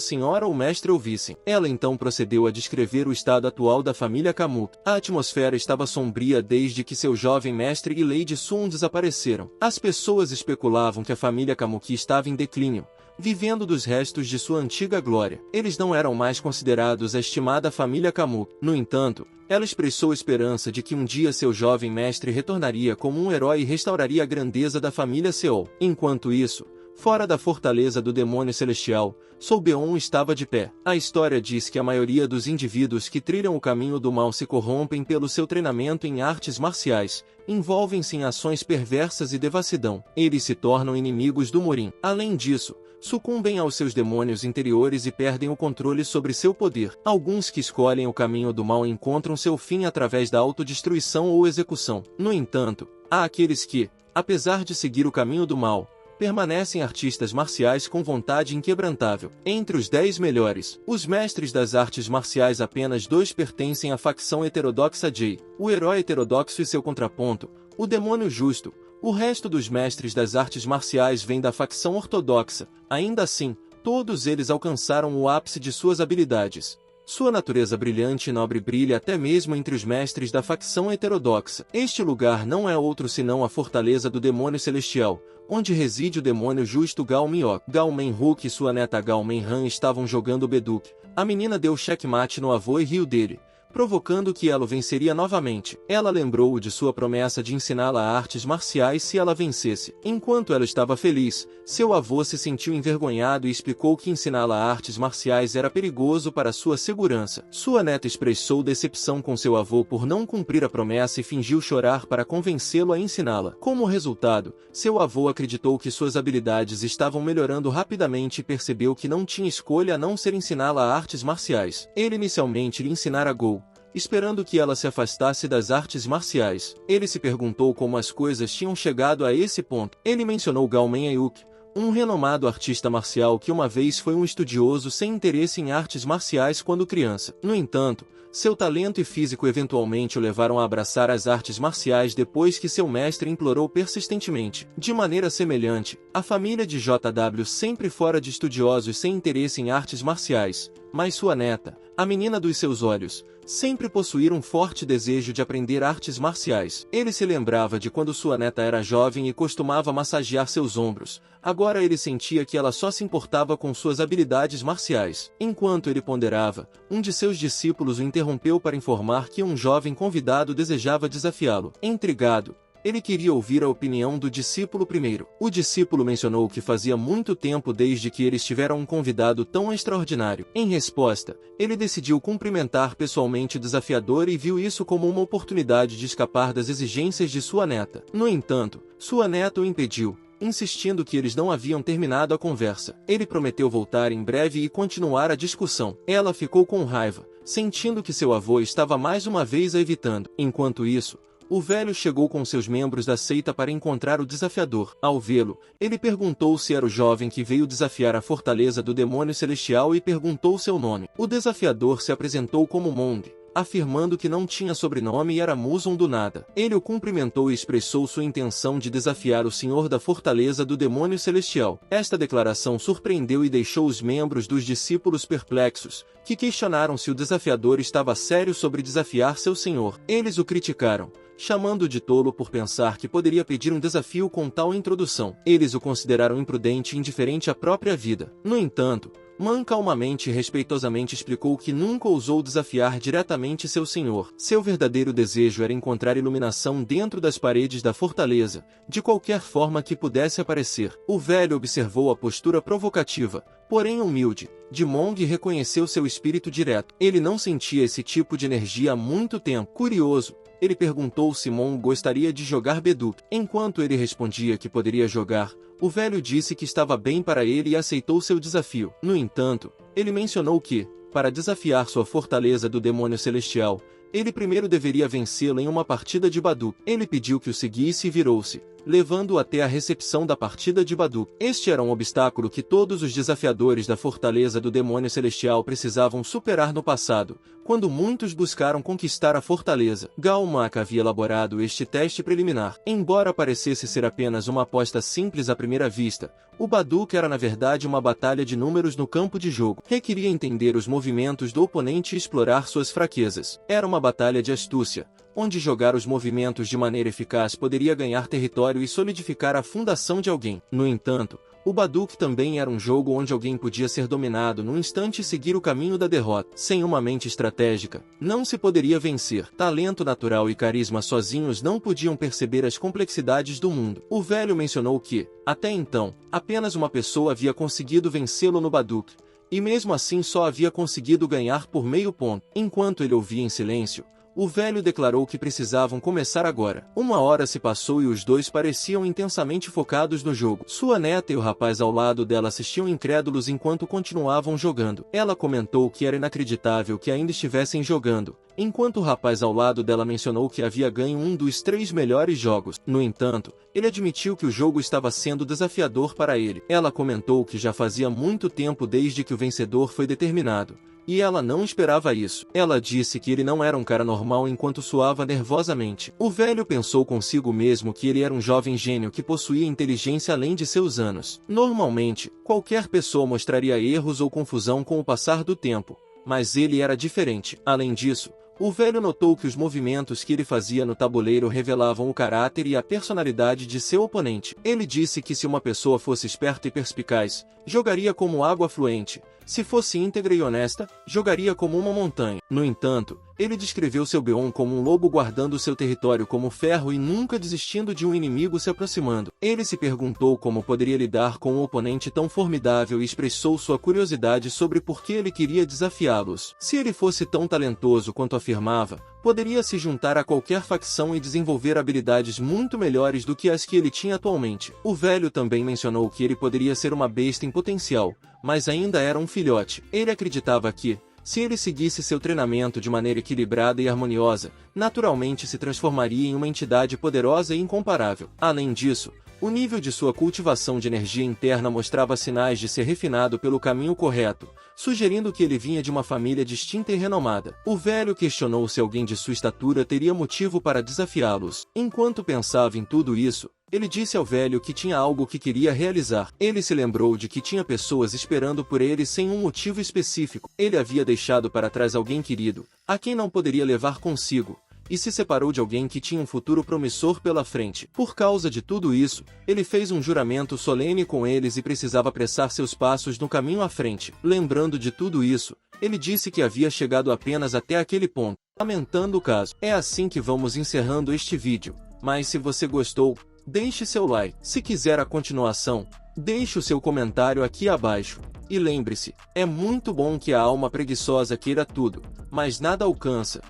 senhora ou mestre ouvissem. Ela então procedeu a descrever o estado atual da família Kamuk. A atmosfera estava sombria desde que seu jovem mestre e Lady Sun desapareceram. As pessoas especulavam que a família Kamuk estava em declínio, vivendo dos restos de sua antiga glória. Eles não eram mais considerados a estimada família Kamuk. No entanto, ela expressou esperança de que um dia seu jovem mestre retornaria como um herói e restauraria a grandeza da família Seol. Enquanto isso, fora da fortaleza do demônio celestial, Solbeon estava de pé. A história diz que a maioria dos indivíduos que trilham o caminho do mal se corrompem pelo seu treinamento em artes marciais, envolvem-se em ações perversas e devassidão. Eles se tornam inimigos do Morim. Além disso, sucumbem aos seus demônios interiores e perdem o controle sobre seu poder. Alguns que escolhem o caminho do mal encontram seu fim através da autodestruição ou execução. No entanto, há aqueles que, apesar de seguir o caminho do mal, permanecem artistas marciais com vontade inquebrantável. Entre os 10 melhores, os mestres das artes marciais, apenas 2 pertencem à facção heterodoxa J, o herói heterodoxo e seu contraponto, o demônio justo. O resto dos mestres das artes marciais vem da facção ortodoxa. Ainda assim, todos eles alcançaram o ápice de suas habilidades. Sua natureza brilhante e nobre brilha até mesmo entre os mestres da facção heterodoxa. Este lugar não é outro senão a fortaleza do demônio celestial, onde reside o demônio justo Gao Miok. Gao Menhuk e sua neta Gao Menhan estavam jogando Beduk. A menina deu checkmate no avô e riu dele, provocando que ela o venceria novamente. Ela lembrou-o de sua promessa de ensiná-la artes marciais se ela vencesse. Enquanto ela estava feliz, seu avô se sentiu envergonhado e explicou que ensiná-la artes marciais era perigoso para sua segurança. Sua neta expressou decepção com seu avô por não cumprir a promessa e fingiu chorar para convencê-lo a ensiná-la. Como resultado, seu avô acreditou que suas habilidades estavam melhorando rapidamente e percebeu que não tinha escolha a não ser ensiná-la artes marciais. Ele inicialmente lhe ensinara Go, esperando que ela se afastasse das artes marciais. Ele se perguntou como as coisas tinham chegado a esse ponto. Ele mencionou Gao Menayuk, um renomado artista marcial que uma vez foi um estudioso sem interesse em artes marciais quando criança. No entanto, seu talento e físico eventualmente o levaram a abraçar as artes marciais depois que seu mestre implorou persistentemente. De maneira semelhante, a família de JW sempre fora de estudiosos sem interesse em artes marciais, mas sua neta, a menina dos seus olhos, sempre possuíra um forte desejo de aprender artes marciais. Ele se lembrava de quando sua neta era jovem e costumava massagear seus ombros. Agora ele sentia que ela só se importava com suas habilidades marciais. Enquanto ele ponderava, um de seus discípulos o interrompeu para informar que um jovem convidado desejava desafiá-lo. Intrigado, ele queria ouvir a opinião do discípulo primeiro. O discípulo mencionou que fazia muito tempo desde que eles tiveram um convidado tão extraordinário. Em resposta, ele decidiu cumprimentar pessoalmente o desafiador e viu isso como uma oportunidade de escapar das exigências de sua neta. No entanto, sua neta o impediu, insistindo que eles não haviam terminado a conversa. Ele prometeu voltar em breve e continuar a discussão. Ela ficou com raiva, sentindo que seu avô estava mais uma vez a evitando. Enquanto isso, o velho chegou com seus membros da seita para encontrar o desafiador. Ao vê-lo, ele perguntou se era o jovem que veio desafiar a fortaleza do demônio celestial e perguntou seu nome. O desafiador se apresentou como Mong, afirmando que não tinha sobrenome e era Muson do nada. Ele o cumprimentou e expressou sua intenção de desafiar o senhor da fortaleza do demônio celestial. Esta declaração surpreendeu e deixou os membros dos discípulos perplexos, que questionaram se o desafiador estava sério sobre desafiar seu senhor. Eles o criticaram, chamando-o de tolo por pensar que poderia pedir um desafio com tal introdução. Eles o consideraram imprudente e indiferente à própria vida. No entanto, Man calmamente e respeitosamente explicou que nunca ousou desafiar diretamente seu senhor. Seu verdadeiro desejo era encontrar iluminação dentro das paredes da fortaleza, de qualquer forma que pudesse aparecer. O velho observou a postura provocativa, porém humilde, de Mong e reconheceu seu espírito direto. Ele não sentia esse tipo de energia há muito tempo. Curioso, ele perguntou se Mong gostaria de jogar Beduk. Enquanto ele respondia que poderia jogar, o velho disse que estava bem para ele e aceitou seu desafio. No entanto, ele mencionou que, para desafiar sua fortaleza do demônio celestial, ele primeiro deveria vencê-lo em uma partida de Baduk. Ele pediu que o seguisse e virou-se, levando-o até a recepção da partida de Baduk. Este era um obstáculo que todos os desafiadores da fortaleza do demônio celestial precisavam superar no passado, quando muitos buscaram conquistar a fortaleza. Gao Mak havia elaborado este teste preliminar. Embora parecesse ser apenas uma aposta simples à primeira vista, o Baduk era na verdade uma batalha de números no campo de jogo. Requeria entender os movimentos do oponente e explorar suas fraquezas. Era uma batalha de astúcia, onde jogar os movimentos de maneira eficaz poderia ganhar território e solidificar a fundação de alguém. No entanto, o Baduk também era um jogo onde alguém podia ser dominado num instante e seguir o caminho da derrota. Sem uma mente estratégica, não se poderia vencer. Talento natural e carisma sozinhos não podiam perceber as complexidades do mundo. O velho mencionou que, até então, apenas uma pessoa havia conseguido vencê-lo no Baduk, e mesmo assim só havia conseguido ganhar por meio ponto. Enquanto ele ouvia em silêncio, o velho declarou que precisavam começar agora. Uma hora se passou e os dois pareciam intensamente focados no jogo. Sua neta e o rapaz ao lado dela assistiam incrédulos enquanto continuavam jogando. Ela comentou que era inacreditável que ainda estivessem jogando, enquanto o rapaz ao lado dela mencionou que havia ganho um dos 3 melhores jogos. No entanto, ele admitiu que o jogo estava sendo desafiador para ele. Ela comentou que já fazia muito tempo desde que o vencedor foi determinado, e ela não esperava isso. Ela disse que ele não era um cara normal enquanto suava nervosamente. O velho pensou consigo mesmo que ele era um jovem gênio que possuía inteligência além de seus anos. Normalmente, qualquer pessoa mostraria erros ou confusão com o passar do tempo, mas ele era diferente. Além disso, o velho notou que os movimentos que ele fazia no tabuleiro revelavam o caráter e a personalidade de seu oponente. Ele disse que se uma pessoa fosse esperta e perspicaz, jogaria como água fluente. Se fosse íntegra e honesta, jogaria como uma montanha. No entanto, Ele descreveu seu Beon como um lobo guardando seu território como ferro e nunca desistindo de um inimigo se aproximando. Ele se perguntou como poderia lidar com um oponente tão formidável e expressou sua curiosidade sobre por que ele queria desafiá-los. Se ele fosse tão talentoso quanto afirmava, poderia se juntar a qualquer facção e desenvolver habilidades muito melhores do que as que ele tinha atualmente. O velho também mencionou que ele poderia ser uma besta em potencial, mas ainda era um filhote. Ele acreditava que, se ele seguisse seu treinamento de maneira equilibrada e harmoniosa, naturalmente se transformaria em uma entidade poderosa e incomparável. Além disso, o nível de sua cultivação de energia interna mostrava sinais de ser refinado pelo caminho correto, sugerindo que ele vinha de uma família distinta e renomada. O velho questionou se alguém de sua estatura teria motivo para desafiá-los. Enquanto pensava em tudo isso, ele disse ao velho que tinha algo que queria realizar. Ele se lembrou de que tinha pessoas esperando por ele sem um motivo específico. Ele havia deixado para trás alguém querido, a quem não poderia levar consigo, e se separou de alguém que tinha um futuro promissor pela frente. Por causa de tudo isso, ele fez um juramento solene com eles e precisava apressar seus passos no caminho à frente. Lembrando de tudo isso, ele disse que havia chegado apenas até aquele ponto, lamentando o caso. É assim que vamos encerrando este vídeo, mas se você gostou, deixe seu like. Se quiser a continuação, deixe o seu comentário aqui abaixo. E lembre-se, é muito bom que a alma preguiçosa queira tudo, mas nada alcança,